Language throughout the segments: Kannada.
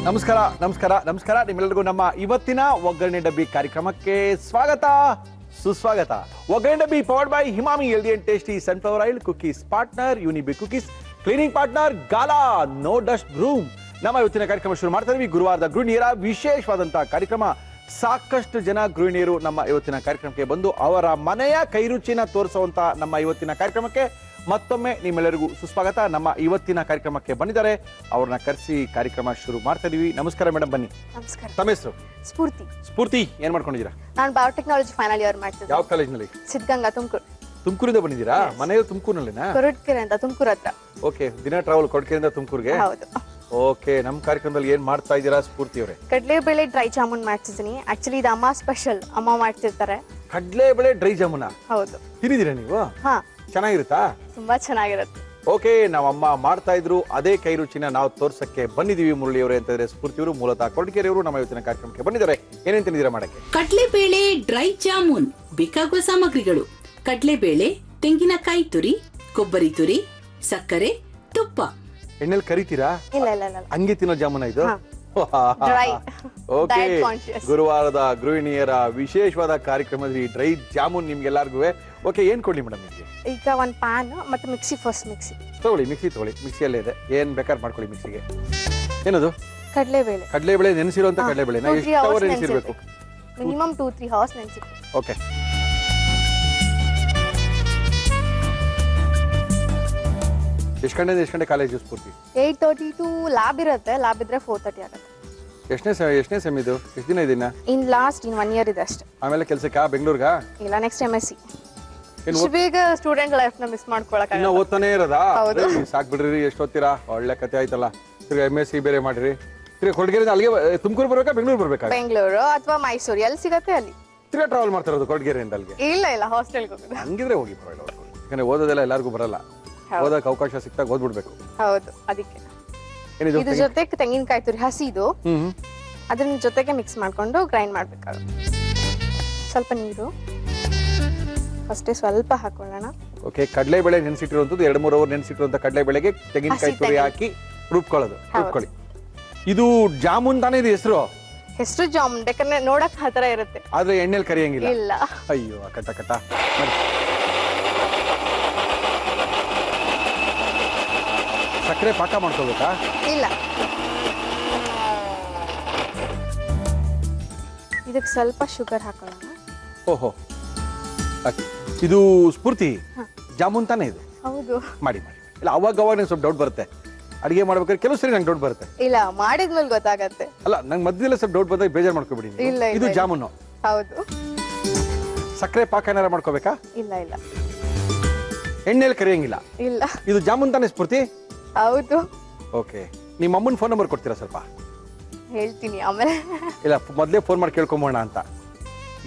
ನಮಸ್ಕಾರ ನಮಸ್ಕಾರ ನಮಸ್ಕಾರ ನಿಮ್ಮೆಲ್ಲರಿಗೂ ನಮ್ಮ ಇವತ್ತಿನ ಒಗ್ಗರಣೆ ಡಬ್ಬಿ ಕಾರ್ಯಕ್ರಮಕ್ಕೆ ಸ್ವಾಗತ ಸುಸ್ವಾಗತ. Oggarane Dabbi powered by Himami healthy and tasty sunflower oil, cookies partner Unibic cookies, cleaning partner Gala, no dust room. ನಮ್ಮ ಇವತ್ತಿನ ಕಾರ್ಯಕ್ರಮ ಶುರು ಮಾಡ್ತಾ ಇದೀವಿ. ಗುರುವಾರದ ಗೃಹಿಣಿಯರ ವಿಶೇಷವಾದಂತಹ ಕಾರ್ಯಕ್ರಮ. ಸಾಕಷ್ಟು ಜನ ಗೃಹಿಣಿಯರು ನಮ್ಮ ಇವತ್ತಿನ ಕಾರ್ಯಕ್ರಮಕ್ಕೆ ಬಂದು ಅವರ ಮನೆಯ ಕೈರುಚಿನ ತೋರಿಸುವಂತ ನಮ್ಮ ಇವತ್ತಿನ ಕಾರ್ಯಕ್ರಮಕ್ಕೆ ಮತ್ತೊಮ್ಮೆ ನಿಮ್ಮೆಲ್ಲರಿಗೂ ಸುಸ್ವಾಗತ. ನಮ್ಮ ಇವತ್ತಿನ ಕಾರ್ಯಕ್ರಮಕ್ಕೆ ಬಂದಿದ್ದಾರೆ, ಅವ್ರನ್ನ ಕರೆಸಿ ಕಾರ್ಯಕ್ರಮ ಶುರು ಮಾಡ್ತಾ ಇದೀವಿ. ನಮಸ್ಕಾರ ಮೇಡಮ್, ಬನ್ನಿ. ನಮಸ್ಕಾರ. ತಮ್ಮ ಹೆಸರು? ಸ್ಫೂರ್ತಿ. ಸ್ಫೂರ್ತಿ, ಏನ್ ಮಾಡ್ಕೊಂಡಿದ್ದೀರಾ? ನಾನು ಬಯೋಟೆಕ್ನಾಲಜಿ ಫೈನಲ್ ಇಯರ್ ಮಾಡ್ತಿದ್ದೆ. ಯಾವ ಕಾಲೇಜ್ನಲ್ಲಿ? ಸಿದ್ಧಗಂಗಾ, ತುಮಕೂರು. ತುಮಕೂರಿಂದ ಬಂದಿದ್ದೀರಾ? ಮನೆಯಲ್ಲಿ ತುಮಕೂರಿನಲ್ಲಿನಾ? ಕೊರಟಗೆರೆ ಅಂತ, ತುಮಕೂರು ಹತ್ರ. ಓಕೆ, ದಿನ ಟ್ರಾವೆಲ್ ಕೊರಟಗೆರೆಯಿಂದ ತುಮಕೂರಿಗೆ? ಹೌದು. ಓಕೆ, ನಮ್ಮ ಕಾರ್ಯಕ್ರಮದಲ್ಲಿ ಏನ್ ಮಾಡ್ತಾ ಇದ್ದೀರಾ ಸ್ಫೂರ್ತಿ ಅವರೇ? ಕಡಲೆಬೇಳೆ ಡ್ರೈ ಜಾಮೂನ್ ಮಾಡ್ತಿದ್ದೀನಿ. ಆಕ್ಚುಲಿ ಇದು ಅಮ್ಮ ಸ್ಪೆಷಲ್, ಅಮ್ಮ ಮಾಡ್ತಿರ್ತಾರೆ. ಕಡಲೆಬೇಳೆ ಡ್ರೈ ಜಾಮೂನ? ಹೌದು. ತಿಂದಿದ್ದೀರಾ ನೀವು? ಹಾ, ಚೆನ್ನಾಗಿರುತ್ತಾ? ತುಂಬಾ ಚೆನ್ನಾಗಿರುತ್ತೆ. ಓಕೆ, ನಾವು ಅಮ್ಮ ಮಾಡ್ತಾ ಇದ್ರು ಅದೇ ಕೈ ರುಚಿನ ನಾವು ತೋರ್ಸಕ್ಕೆ ಬಂದಿದೀವಿ. ಮುರಳಿ ಅವರೇ ಅಂತಂದ್ರೆ ಸ್ಫೂರ್ತಿ ಅವರು ಮೂಲತಃ ಕೊರಟಗೆರೆಯವರು ನಮ್ಮ ಇವತ್ತಿನ ಕಾರ್ಯಕ್ರಮಕ್ಕೆ ಬಂದಿದ್ದಾರೆ. ಏನೇನ್ ತಿಂದಿದ್ದೀರಾ ಮಾಡಕ್ಕೆ? ಕಡ್ಲೆಬೇಳೆ ಡ್ರೈ ಜಾಮೂನ್. ಬೇಕಾಗುವ ಸಾಮಗ್ರಿಗಳು: ಕಡ್ಲೆಬೇಳೆ, ತೆಂಗಿನಕಾಯಿ ತುರಿ, ಕೊಬ್ಬರಿ ತುರಿ, ಸಕ್ಕರೆ, ತುಪ್ಪ. ಎಣ್ಣೆಲ್ ಕರಿತೀರಾ? ಇಲ್ಲ ಇಲ್ಲ ಇಲ್ಲ, ಹಂಗೆ ತಿನ್ನೋ ಜಾಮೂನ ಇದು? ಡ್ರೈ. Okay, Diet conscious. ಗುರುವಾರದ ಗೃಹಿಣಿಯರ ವಿಶೇಷವಾದ ಕಾರ್ಯಕ್ರಮದಲ್ಲಿ ಡ್ರೈ ಜಾಮೂನ್ ನಿಮ್ಗೆಲ್ಲರಿಗೂ. ಓಕೆ, ಏನ್ ಕೊಡ್ಲಿ ಮೇಡಮ್ ನಿಮ್ಗೆ? ಈಗ ಒಂದು ಪ್ಯಾನ್ ಮತ್ತೆ ಮಿಕ್ಸಿ. ಫಸ್ಟ್ ಮಿಕ್ಸಿ ತಗೊಳ್ಳಿ, ಮಿಕ್ಸಿ ತಗೊಳ್ಳಿ. ಮಿಕ್ಸಿಯಲ್ಲೇ ಇದೆ, ಏನ್ ಬೇಕಾದ್ರೆ ಮಾಡ್ಕೊಳ್ಳಿ ಮಿಕ್ಸಿಗೆ. ಏನದು? ಕಡಲೆಬೇಳೆ. ಕಡಲೆಬೇಳೆ ನೆನೆಸಿರುವಂತ ಕಡಲೆಬೇಳೆನ 2-3 ಎಷ್ಟು ಅವರ್ hours ನೆನೆಸಿರ್ಬೇಕು? ಮಿನಿಮಮ್ 2-3 ಅವರ್ಸ್ ನೆನೆಸಿರ್ಬೇಕು. ಓಕೆ, ಎಷ್ಟು ಗಂಟೆ ಕಾಲೇಜ್ ಸ್ಫೂರ್ತಿ? 8:30 ಟು ಲ್ಯಾಬ್ ಇರುತ್ತೆ. ಲ್ಯಾಬ್ ಇದ್ರೆ 4:30 ಆಗುತ್ತೆ. ಎಷ್ಟನೇ ಸೆಮ್ ಇದು? ಎಷ್ಟು ದಿನ ಇದೀನ? ಇನ್ ಲಾಸ್ಟ್ 1 year ಇದೆ ಅಷ್ಟೇ. ಆಮೇಲೆ ಕೆಲ್ಸಕ್ಕ ಬೆಂಗಳೂರ್ಗ? ಇಲ್ಲ, ನೆಕ್ಸ್ಟ್ MSc. ಇಷ್ಟು ಬೇಗ ಸ್ಟೂಡೆಂಟ್ ಲೈಫ್ ನ ಮಿಸ್ ಮಾಡ್ಕೊಳಕ್ ಇನ್ನ ಓದ್ತಾನೆ ಇರೋದಾ? ಹೌದು. ಸಾಕ್ ಬಿಡ್ರಿ, ಎಷ್ಟು ಓದ್ತೀರಾ? ಒಳ್ಳೆ ಕತೆ ಆಯ್ತಲ್ಲ. ತಿರ್ಗಿ MSc ಬೇರೆ ಮಾಡಿರಿ. ತಿರ್ಗಿ ಕೊರಟಗೆರೆ ಅಲ್ಲಿಗೆ ತುಮಕೂರು ಬರ್ಬೇಕಾ ಬೆಂಗಳೂರು ಬರ್ಬೇಕಾ? ಬೆಂಗಳೂರು ಅಥವಾ ಮೈಸೂರು, ಎಲ್ಲಿ ಸಿಗತ್ತೆ ಅಲ್ಲಿ. ತಿರ್ಗಾ ಟ್ರಾವೆಲ್ ಮಾಡ್ತಾ ಇರೋದು ಕೊರಟಗೆರೆಯಿಂದ ಅಲ್ಲಿಗೆ? ಇಲ್ಲ ಇಲ್ಲ, ಹಾಸ್ಟೆಲ್ಗೆ ಹೋಗುದು. ಹಂಗಿದ್ರೆ ಹೋಗಿ ಪರವಾಗಿಲ್ಲ. ಯಾಕಂದ್ರೆ ಓದೋದೆಲ್ಲ ಎಲ್ಲರಿಗೂ ಬರಲ್ಲ. ಓದಕ್ಕೆ ಅವಕಾಶ ಸಿಕ್ತಾಗ ಓದ್ಬಿಡ್ಬೇಕು. ಹೌದು, ಅದಕ್ಕೆ ಏನಿದು? ಇದ್ರ ಜೊತೆಗೆ ತೆಂಗಿನಕಾಯಿ ತುರಿ ಹಸಿದು, ಅದ್ರ ಜೊತೆಗೆ ಮಿಕ್ಸ್ ಮಾಡ್ಕೊಂಡು ಗ್ರೈಂಡ್ ಮಾಡ್ಬೇಕಾಗುತ್ತೆ. ಸ್ವಲ್ಪ ನೀರು ಅಷ್ಟೇ ಸ್ವಲ್ಪ ಹಾಕೊಳ್ಳೋಣ. ಓಕೆ, ಕಡಲೆಬೇಳೆ ನೆನೆಸಿಟ್ಟಿರುವಂತದ್ದು 2-3 ಅವರ್ ನೆನೆಸಿಟ್ಟಿರುವಂತ ಕಡಲೆಬೇಳೆಗೆ ತೆಂಗಿನಕಾಯಿ ತುರಿ ಹಾಕಿ ರುಬ್ಕೊಳ್ಳೋದು. ರುಬ್ಕೊಳ್ಳಿ. ಇದು ಜಾಮೂನ್ ತಾನೇ ಇದು ಹೆಸರು? ಹೆಸರು ಜಾಮೂನ್, ಬೇಕಾದ್ರೆ ನೋಡಕ್ ಆ ತರ ಇರುತ್ತೆ. ಆದ್ರೆ ಎಣ್ಣೆಲಿ ಕರಿಯಂಗಿಲ್ಲ? ಇಲ್ಲ. ಅಯ್ಯೋ, ಕಟ್ಟ ಕಟ್ಟ. ಸಕ್ಕರೆ ಪಾಕ ಮಾಡ್ಕೋಬೇಕಾ? ಇಲ್ಲ, ಇದಕ್ಕೆ ಸ್ವಲ್ಪ ಶುಗರ್ ಹಾಕೊಳ್ಳೋಣ. ಓಹೋ, ಇದು ಸ್ಫೂರ್ತಿ ಜಾಮೂನ್ ತಾನೇ ಇದು? ಹೌದು. ಮಾಡಿ ಮಾಡಿ. ಇಲ್ಲ, ಅವಾಗ ನಂಗೆ ಸ್ವಲ್ಪ ಡೌಟ್ ಬರುತ್ತೆ ಅಡಿಗೆ ಮಾಡ್ಬೇಕಾದ್ರೆ. ಕೆಲವು ಸರಿ ನಂಗೆ ಡೌಟ್ ಬರುತ್ತೆ. ಇಲ್ಲ, ಮಾಡಿದ್ಮೇಲೆ ಗೊತ್ತಾಗತ್ತೆ. ಅಲ್ಲ, ನಂಗೆ ಮಧ್ಯದಲ್ಲೇ ಸ್ವಲ್ಪ ಡೌಟ್ ಬಂದಾಗ ಬೇಜಾರು ಮಾಡ್ಕೊಬಿಡಿ. ಇಲ್ಲ, ಇದು ಜಾಮೂನು? ಹೌದು. ಸಕ್ಕರೆ ಪಾಕ ಏನಾರ ಮಾಡ್ಕೋಬೇಕಾ? ಇಲ್ಲ ಇಲ್ಲ, ಎಣ್ಣೆಲಿ ಕರಿಯಂಗಿಲ್ಲ? ಇಲ್ಲ. ಇದು ಜಾಮೂನ್ ತಾನೇ ಸ್ಫೂರ್ತಿ? ಹೌದು. ಓಕೆ, ನಿಮ್ಮ ಅಮ್ಮನ ಫೋನ್ ನಂಬರ್ ಕೊಡ್ತೀರಾ ಸ್ವಲ್ಪ? ಹೇಳ್ತೀನಿ ಆಮೇಲೆ. ಇಲ್ಲ, ಮೊದಲೇ ಫೋನ್ ಮಾಡಿ ಕೇಳ್ಕೊಂಬೋಣ ಅಂತ.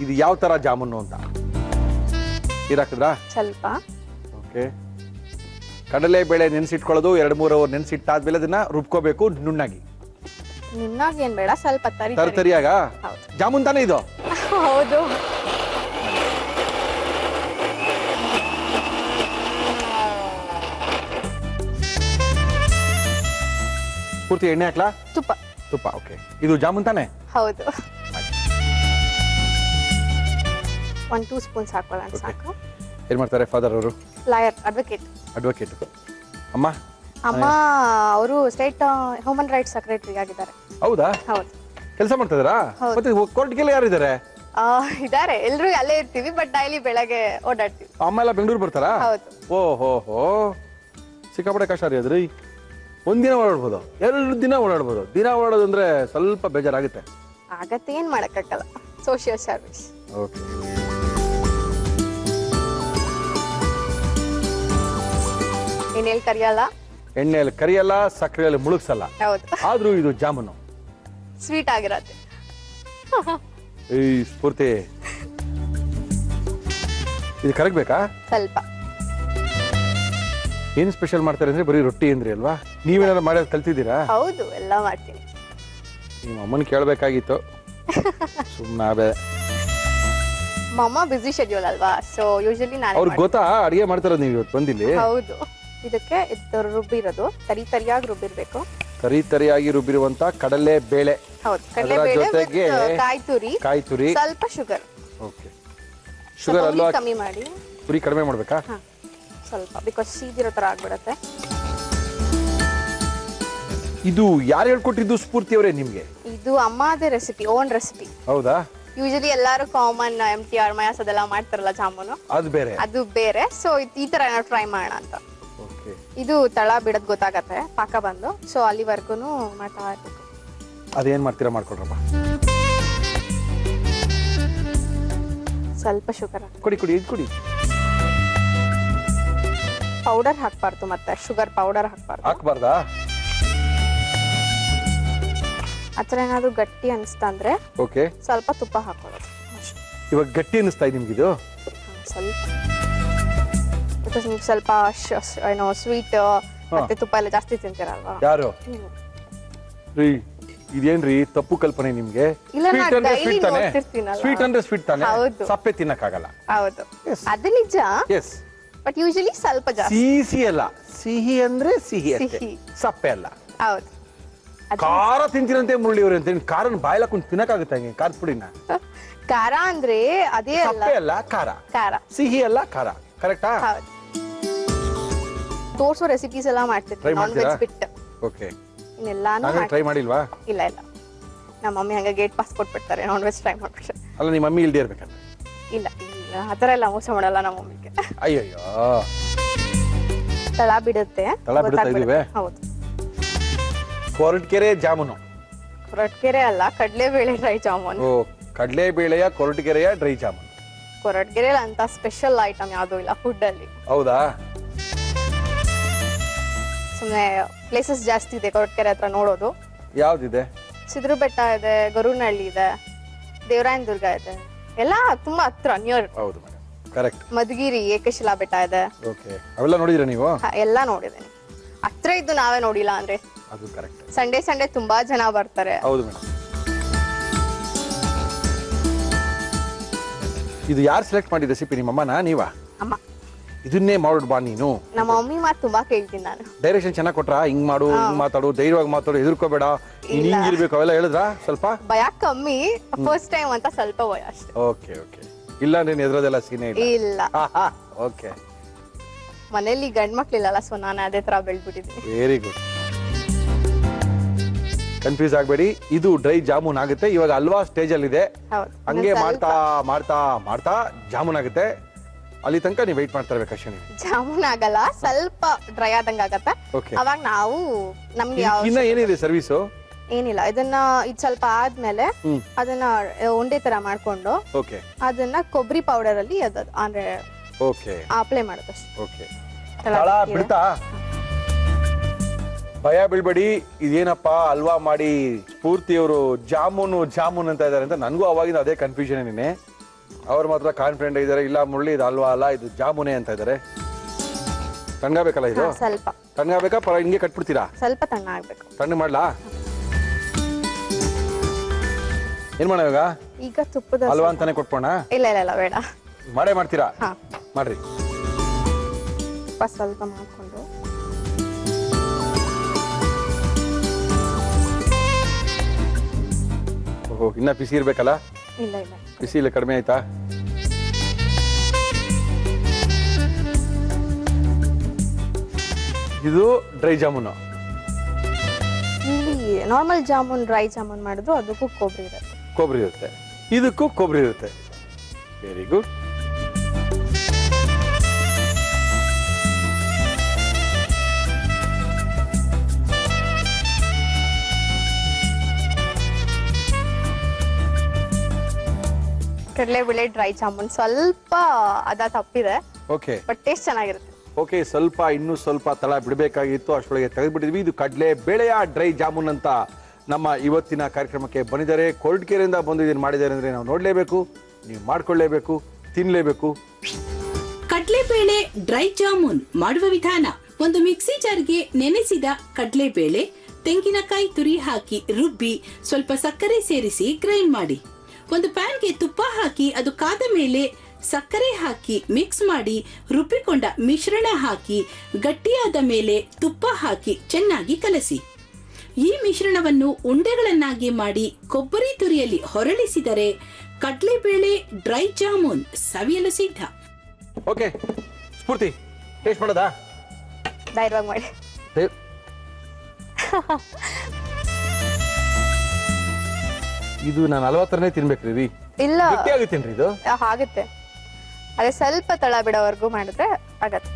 ಇದು ಯಾವ ತರ ಜಾಮೂನು ಅಂತ ಹಾಕಿದ್ರಾ? ಸ್ವಲ್ಪ. ಓಕೆ, ಕಡಲೆಬೇಳೆ ನೆನೆಸಿಟ್ಕೊಳ್ಳೋದು 2-3 ಅವರ್ ನೆನೆಸಿಟ್ಟಾದ್ಮೇಲೆ ಅದನ್ನ ರುಬ್ಕೋಬೇಕು ನುಣ್ಣಾಗಿ. ನಿನ್ನಾಗ ಏನ್ ಬೇಡ, ಸ್ವಲ್ಪ ತರಿಯಾಗ. ಹೌದು. ಜಾಮೂನ್ ತಾನೇ ಇದು? ಹೌದು. ಪೂರ್ತಿ ಎಣ್ಣೆ ಹಾಕ್ಲಾ? ತುಪ್ಪ. ತುಪ್ಪ. ಓಕೆ, ಇದು ಜಾಮೂನ್ ತಾನೇ? ಹೌದು. 1-2 ಸ್ಪೂನ್ಸ್ ಹಾಕೊಳ್ಳೋಣ ಸಾಕು. ಏನ್ ಮಾಡ್ತಾರೆ ಫಾದರ್ ಅವರು? Lawyer, advocate. ಅಡ್ವೊಕೇಟ್. ಅಮ್ಮ? ಅಮ್ಮ ಅವರು ಸ್ಟೇಟ್ ಹ್ಯೂಮನ್ ರೈಟ್ಸ್ ಸೆಕ್ರೆಟರಿ ಆಗಿದ್ದಾರೆ. ಹೌದಾ? ಹೌದು. ಕೆಲಸ ಮಾಡ್ತಾ ಇದಾರಾ? ಮತ್ತೆ ಕೋರ್ಟ್ಗೆಲ್ಲ ಯಾರಿದ್ದಾರೆ? ಇದಾರೆ, ಎಲ್ರು ಅಲ್ಲೇ ಇರ್ತೀವಿ, ಬಟ್ ಡೈಲಿ ಬೆಳಗ್ಗೆ ಓಡಾಡ್ತೀವಿ. ಅಮ್ಮ ಎಲ್ಲ ಬೆಂಗಳೂರು ಬರ್ತಾರಾ? ಹೌದು. ಓಹೋ, ಸಿಕ್ಕಾಪಟ್ಟೆ ಕಷ್ಟ ರೀ ಅದ್ರಿ. ಒಂದಿನ ಓಡಾಡ್ಬೋದು, 2 ದಿನ ಓಡಾಡ್ಬೋದು. ದಿನ ಓಡಾಡೋದು ಅಂದ್ರೆ ಸ್ವಲ್ಪ ಬೇಜಾರಾಗುತ್ತೆ. ಆಗತ್ತೆ, ಏನ್ ಮಾಡಕ್ಕಾಗಲ್ಲ. Social service. ಓಕೆ, ಎಣ್ಣೆಯಲ್ಲಿ ಕರಿಯಲ್ಲ, ಎಣ್ಣೆಯಲ್ಲಿ ಕರಿಯಲ್ಲ, ಸಕ್ಕರೆಯಲ್ಲಿ ಮುಳುಗ್ಸಲ್ಲ. ಹೌದು. ಆದ್ರೂ ಇದು ಜಾಮೂನು ಸ್ವೀಟ್ ಆಗಿರತ್ತೆ. ಈ ಸ್ಫೂರ್ತಿ, ಇದು ಕರಗ್ಬೇಕಾ? ಸ್ವಲ್ಪ. ಏನ್ ಸ್ಪೆಷಲ್ ಮಾಡ್ತಾರೆ ಅಂದ್ರೆ ಬರೀ ರೊಟ್ಟಿ ಅಂದ್ರಿ ಅಲ್ವಾ? ನೀವೇನಾದ್ರು ಮಾಡೋದು ಕಲ್ತಿದ್ದೀರಾ? ಹೌದು, ಎಲ್ಲ ಮಾಡ್ತೀನಿ. ನಿಮ್ಮ ಅಮ್ಮನ ಕೇಳಬೇಕಾಗಿತ್ತು. ಸುಮ್ಮನೆ ಮಮ್ಮ ಬಿಸಿ ಶೆಡ್ಯೂಲ್ ಅಲ್ವಾ, ಸೊ ಯೂಶಲಿ ನಾನು. ಅವ್ರಿಗೆ ಗೊತ್ತಾ ಅಡಿಗೆ ಮಾಡ್ತಾರ ನೀವು ಇವತ್ತು ಬಂದಿಲ್ಲಿ? ಹೌದು. ಇದಕ್ಕೆ ರುಬ್ಬಿರೋದು ತರಿಯಾಗಿ ರುಬ್ಬಿರ್ಬೇಕು. ತರಿಯಾಗಿ ರುಬ್ಬಿರುವಂತ ಕಡಲೆ ಬೇಳೆ. ಹೌದು, ಅದರ ಕಡಲೆಬೇಳೆ ಜೊತೆಗೆ ಕಾಯಿ ತುರಿ, ಸ್ವಲ್ಪ ಶುಗರ್. ಓಕೆ, ಶುಗರ್ ಅಲ್ವಾ ಕಮ್ಮಿ ಮಾಡಿ, ಪುರಿ ಕಡಿಮೆ ಮಾಡ್ಬೇಕಾ? ಸ್ವಲ್ಪ, ಬಿಕಾಸ್ ಸೀದಿರೋ ತರ ಆಗ್ಬಿಡತ್ತೆ. ಇದು ಯಾರು ಹೇಳ್ಕೊಟ್ಟಿದ್ದು ಸ್ಫೂರ್ತಿ ಅವರೇ ನಿಮ್ಗೆ? ಇದು ಅಮ್ಮದೇ ರೆಸಿಪಿ, ಓನ್ ರೆಸಿಪಿ. ಹೌದಾ? ಯೂಶಲಿ ಎಲ್ಲಾರು ಕಾಮನ್ MTR ಮಯಾಸ್ ಅದೆಲ್ಲ ಮಾಡ್ತಾರಲ್ಲ ಜಾಮೂನು, ಅದು ಬೇರೆ. ಸೊ ಈ ತರ ಏನೋ ಟ್ರೈ ಮಾಡೋಣ ಅಂತ. ಇದು ತಳ ಬಿಡೋದ್ ಗೊತ್ತಾಗತ್ತೆ ಪಾಕ ಬಂದು, ಸೊ ಅಲ್ಲಿವರೆಗೂ ಮಾಡ್ತಾ ಇರ್ಬೇಕು. ಅದೇನ್ ಮಾಡ್ತೀರಾ ಮಾಡ್ಕೊಡ್ರಪ್ಪ. ಸ್ವಲ್ಪ ಶುಗರ್ ಕುಡಿ ಇದು ಕುಡಿ. ಪೌಡರ್ ಹಾಕ್ಬಾರ್ದು, ಮತ್ತೆ ಶುಗರ್ ಪೌಡರ್ ಹಾಕ್ಬಾರ್ದಾ? ಆತರ ಏನಾದ್ರು ಗಟ್ಟಿ ಅನಿಸ್ತಾ ಅಂದ್ರೆ ಓಕೆ, ಸ್ವಲ್ಪ ತುಪ್ಪ ಹಾಕೊಳ್ಳೋದು. ಇವಾಗ ಗಟ್ಟಿ ಅನಿಸ್ತಾ ಇದೆ ನಿಮ್ಗಿದು? ಸ್ವಲ್ಪ, ಬಿಕಾಸ್ ನೀವು ಸ್ವಲ್ಪ ಏನೋ ಸ್ವೀಟ್ ಮತ್ತೆ ತುಪ್ಪ ಎಲ್ಲ ಜಾಸ್ತಿ ತಿಂತೀರಲ್ವಾ. ಯಾರು ರೀ? ಇದೇನ್ರಿ ತಪ್ಪು ಕಲ್ಪನೆ ನಿಮ್ಗೆ? ಸ್ವೀಟ್ ಅಂದ್ರೆ ಸ್ವೀಟ್ ತಾನೆ, ಸಪ್ಪೆ ತಿನ್ನಕ್ಕಾಗಲ್ಲ. ಹೌದು, ಅದು ನಿಜ. ಬಟ್ ಯೂಶಲಿ ಸ್ವಲ್ಪ ಜಾಸ್ತಿ. ಸಿಹಿ ಅಲ್ಲ, ಸಿಹಿ ಅಂದ್ರೆ ಸಿಹಿ ಅಷ್ಟೇ, ಸಪ್ಪೆ ಅಲ್ಲ. ಹೌದು, ಖಾರ ತಿಂತೀರಂತೆ ಮುರಳಿಯವ್ರೆ ಅಂತ ಖಾರನ ಬಾಯ್ಲ ಹಾಕೊಂಡು ತಿನ್ನಕ್ಕಾಗುತ್ತೆ ಹಂಗೆ ಖಾರದ ಪುಡಿನ? ಖಾರ ಅಂದ್ರೆ ಅದೇ ಅಲ್ಲ, ಖಾರ ಸಿಹಿ ಅಲ್ಲ, ಖಾರ. ಕರೆಕ್ಟಾ? ತೋರ್ಸೋ ರೆಸಿಪೀಸ್ ಎಲ್ಲ ಮಾಡ್ತಿರ್ತೀವಿ ನಾನ್ ವೆಜ್ ಬಿಟ್ಟು. ಓಕೆ, ಇನ್ನೆಲ್ಲಾನು ಟ್ರೈ ಮಾಡಿಲ್ವಾ? ಇಲ್ಲ, ನಮ್ಮ ಮಮ್ಮಿ ಹಂಗೆ ಗೇಟ್ ಪಾಸ್ ಕೊಟ್ಬಿಡ್ತಾರೆ ನಾನ್ ವೆಜ್ ಟ್ರೈ ಮಾಡ್ಬಿಟ್ರೆ. ಅಲ್ಲ, ನಿಮ್ಮ ಮಮ್ಮಿ ಇಲ್ದೇ ಇರ್ಬೇಕಂತ? ಇಲ್ಲ, ಆತರ ಎಲ್ಲ ಮೋಸ ಮಾಡಲ್ಲ ನಮ್ಮ ಮಮ್ಮಿಗೆ. ಅಯ್ಯಯ್ಯೋ, ತಳ ಬಿಡುತ್ತೆ. ಹೌದು, ಕೊರಟಗೆರೆ ಜಾಮೂನು. ಕೊರಟಗೆರೆ ಅಲ್ಲ, ಕಡಲೆಬೇಳೆ ಡ್ರೈ ಜಾಮೂನ್. ಓ, ಕಡಲೆಬೇಳೆಯ ಕೊರಟಗೆರೆಯ ಡ್ರೈ ಜಾಮೂನ್. ಕೊರಟಗೆರೆ ಅಂತ ಸ್ಪೆಷಲ್ ಐಟಮ್ ಯಾವ್ದು ಇಲ್ಲ ಫುಡ್ ಅಲ್ಲಿ. ಹೌದಾ? ಸುಮ್ಮನೆ ಪ್ಲೇಸಸ್ ಜಾಸ್ತಿ ಇದೆ ಕೊರಟಗೆರೆ ಹತ್ರ ನೋಡೋದು. ಯಾವ್ದಿದೆ? ಸಿದ್ರು ಬೆಟ್ಟ ಇದೆ, ಗರುನಹಳ್ಳಿ ಇದೆ, ದೇವರಾಯನ ದುರ್ಗ ಇದೆ, ಎಲ್ಲ ತುಂಬಾ ಹತ್ರ, ನಿಯರ್. ಹೌದು ಮೇಡಮ್, ಕರೆಕ್ಟ್. ಮಧುಗಿರಿ, ಏಕಶಿಲಾ ಬೆಟ್ಟ ಇದೆ. ಓಕೆ, ಅವೆಲ್ಲ ನೋಡಿದ್ರಾ ನೀವು? ಎಲ್ಲ ನೋಡಿದ್ದೀನಿ. ಹತ್ರ ಇದ್ದು ನಾವೇ ನೋಡಿಲ್ಲ ಅಂದ್ರೆ. ಅದು ಕರೆಕ್ಟ್. ಸಂಡೇ ತುಂಬಾ ಜನ ಬರ್ತಾರೆ. ಹೌದು ಮೇಡಮ್. ಇದು ಯಾರು ಸೆಲೆಕ್ಟ್ ಮಾಡಿದ ರೆಸಿಪಿ? ನಿಮ್ಮಮ್ಮನಾ ನೀವಾ? ಅಮ್ಮ. ಇದನ್ನೇ ಮಾಡೋಡ್ ಬಾ ನೀನು. ನಮ್ಮ ಮಮ್ಮಿ ಮಾತು ತುಂಬಾ ಕೇಳ್ತೀನಿ ನಾನು. ಡೈರೆಕ್ಷನ್ ಚೆನ್ನಾಗಿ ಕೊಟ್ರಾ? ಹಿಂಗ್ ಮಾಡು, ಹಿಂಗ್ ಮಾತಾಡು, ಧೈರ್ಯವಾಗಿ ಮಾತಾಡು, ಹೆದರ್ಕೋಬೇಡ, ಹಿಂಗಿರ್ಬೇಕು, ಅವೆಲ್ಲ ಹೇಳಿದ್ರಾ? ಸ್ವಲ್ಪ ಭಯ ಕಮ್ಮಿ, ಫಸ್ಟ್ ಟೈಮ್ ಅಂತ ಸ್ವಲ್ಪ ಭಯ ಅಷ್ಟೇ. ಓಕೆ, ಇಲ್ಲ ನೀನ್ ಎದುರೋದೆಲ್ಲ ಸೀನೆ ಇಲ್ಲ. ಓಕೆ, ಮನೇಲಿ ಗಂಡ್ ಮಕ್ಳಿಲ್ಲ, ಸೊ ನಾನು ಅದೇ ತರ ಬೆಳ್ಬಿಟ್ಟಿದ್ದೀನಿ. Very good. ಕನ್ಫ್ಯೂಸ್ ಆಗ್ಬೇಡಿ, ಇದು ಡ್ರೈ ಜಾಮೂನ್ ಆಗುತ್ತೆ. ಇವಾಗ ಹಲ್ವಾ ಸ್ಟೇಜ್ ಅಲ್ಲಿ ಇದೆ, ಹಂಗೆ ಮಾಡ್ತಾ ಮಾಡ್ತಾ ಮಾಡ್ತಾ ಜಾಮೂನ್ ಆಗುತ್ತೆ. ಅಲ್ಲಿ ತನಕ ನೀವು ವೆಯ್ಟ್ ಮಾಡ್ತಾ ಇರ್ಬೇಕು ಅಷ್ಟೇ. ಜಾಮೂನ್ ಆಗಲ್ಲ, ಸ್ವಲ್ಪ ಡ್ರೈ ಆದಂಗ ಆಗತ್ತೆ. ಅವಾಗ ನಾವು ನಮ್ಗೆ ಇನ್ನ ಏನಿದೆ ಸರ್ವಿಸು? ಏನಿಲ್ಲ, ಇದನ್ನ ಇದು ಸ್ವಲ್ಪ ಆದ್ಮೇಲೆ ಅದನ್ನ ಉಂಡೆ ತರ ಮಾಡ್ಕೊಂಡು ಅದನ್ನ ಕೊಬ್ಬರಿ ಪೌಡರ್ ಅಲ್ಲಿ ಅಂದ್ರೆ ಅಪ್ಲೈ ಮಾಡೋದಷ್ಟೇ. ಬಿಡ್ತಾ ಭಯ ಬೀಳ್ಬೇಡಿ. ಇದೇನಪ್ಪ ಅಲ್ವಾ ಮಾಡಿ ಸ್ಫೂರ್ತಿಯವರು ಜಾಮೂನ್ ಅಂತ ಇದಾರೆ ಅಂತ ನನಗೂ ಅವಾಗಿಂದ ಅದೇ ಕನ್ಫ್ಯೂಷನ್ ಏನೇನೆ. ಅವ್ರು ಮಾತ್ರ ಕಾನ್ಫಿಡೆಂಟ್ ಇದಾರೆ, ಇಲ್ಲ ಮುರಳಿ ಇದು ಅಲ್ವಾ ಅಲ್ಲ, ಇದು ಜಾಮೂನೇ ಅಂತ ಇದಾರೆ. ತಣ್ಣಗಾಗಬೇಕಲ್ಲ ಇದು? ಸ್ವಲ್ಪ ತಣ್ಣಗಾಗಬೇಕಾ? ಹಿಂಗೆ ಕಟ್ಬಿಡ್ತೀರಾ? ಸ್ವಲ್ಪ ತಣ್ಣಗಾಗಬೇಕು. ತಣ್ಣಗೆ ಮಾಡ್ಲಾ? ಏನ್ ಮಾಡೋವಾಗ? ಈಗ ತುಪ್ಪದ ಅಲ್ವಾ ಅಂತಾನೆ ಕೊಟ್ಬೋಣ? ಇಲ್ಲ ಬೇಡ, ಮಾಡೇ ಮಾಡ್ತೀರಾ? ಮಾಡ್ರಿ. ತುಪ್ಪ ಸ್ವಲ್ಪ ಮಾಡ್ಕೊಂಡು ಇನ್ನ ಬಿಸಿ ಇರ್ಬೇಕಲ್ಲ? ಇಲ್ಲ, ಬಿಸಿ ಇಲ್ಲ, ಕಡಿಮೆ ಆಯ್ತಾ? ಇದು ಡ್ರೈ ಜಾಮೂನು. ಇಲ್ಲಿ ನಾರ್ಮಲ್ ಜಾಮೂನ್, ಡ್ರೈ ಜಾಮೂನ್ ಮಾಡಿದ್ರು ಅದಕ್ಕೂ ಕೊಬ್ಬರಿ ಇರುತ್ತೆ, ಇದಕ್ಕೂ ಕೊಬ್ಬರಿ ಇರುತ್ತೆ. Very good. ಕಡಲೆಬೇಳೆ ಡ್ರೈ ಜಾಮೂನ್ ಸ್ವಲ್ಪ ತಪ್ಪಿದೆ, ಬಟ್ ಟೇಸ್ಟ್ ಚೆನ್ನಾಗಿರುತ್ತೆ. ಓಕೆ, ಇನ್ನೂ ಸ್ವಲ್ಪ ತಳ ಬಿಡಬೇಕಾಗಿತ್ತು, ಅಷ್ಟೊಳಗೆ ತೆಗೆದ್ಬಿಟ್ಟಿದ್ವಿ. ಇದು ಕಡಲೆ ಬೇಳೆಯ ಡ್ರೈ ಜಾಮೂನ್ ಅಂತ ನಮ್ಮ ಇವತ್ತಿನ ಕಾರ್ಯಕ್ರಮಕ್ಕೆ ಬಂದಿದ್ದಾರೆ. ಕೊರಟಗೆರೆಯಿಂದ ಬಂದು ಇದನ್ನು ಮಾಡಿದ್ದಾರೆ ಅಂದ್ರೆ ನಾವು ನೋಡಲೇಬೇಕು, ನೀವು ಮಾಡ್ಕೊಳ್ಳೇಬೇಕು, ತಿನ್ನಲೇಬೇಕು. ಕಡಲೆಬೇಳೆ ಡ್ರೈ ಜಾಮೂನ್ ಮಾಡುವ ವಿಧಾನ: ಒಂದು ಮಿಕ್ಸಿ ಜಾರ್ಗೆ ನೆನೆಸಿದ ಕಡಲೆಬೇಳೆ, ತೆಂಗಿನಕಾಯಿ ತುರಿ ಹಾಕಿ ರುಬ್ಬಿ ಸ್ವಲ್ಪ ಸಕ್ಕರೆ ಸೇರಿಸಿ ಗ್ರೈಂಡ್ ಮಾಡಿ. ಒಂದು ಪ್ಯಾನ್ಗೆ ತುಪ್ಪ ಹಾಕಿ ಅದು ಕಾದ ಮೇಲೆ ಸಕ್ಕರೆ ಹಾಕಿ ಮಿಕ್ಸ್ ಮಾಡಿ ರುಬ್ಬಿಕೊಂಡ ಮಿಶ್ರಣ ಹಾಕಿ ಗಟ್ಟಿಯಾದ ಮೇಲೆ ತುಪ್ಪ ಹಾಕಿ ಚೆನ್ನಾಗಿ ಕಲಸಿ. ಈ ಮಿಶ್ರಣವನ್ನು ಉಂಡೆಗಳನ್ನಾಗಿ ಮಾಡಿ ಕೊಬ್ಬರಿ ತುರಿಯಲ್ಲಿ ಹೊರಳಿಸಿದರೆ ಕಡಲೆಬೇಳೆ ಡ್ರೈ ಜಾಮೂನ್ ಸವಿಯಲು ಸಿದ್ಧ. ಓಕೆ ಸ್ಫೂರ್ತಿ, ಟೇಸ್ಟ್ ಮಾಡೋದಾ? ಧೈರ್ಯವಾಗಿ ಮಾಡಿ. ಇದು ನಾನು 40ರನೇ ತಿನ್ಬೇಕ್ರಿ. ಇಲ್ಲ ಆಗುತ್ತೇನ್ರಿ ಇದು? ಆಗುತ್ತೆ, ಅದೇ ಸ್ವಲ್ಪ ತಳ ಬಿಡೋವರೆಗೂ ಮಾಡಿದ್ರೆ ಆಗತ್ತೆ.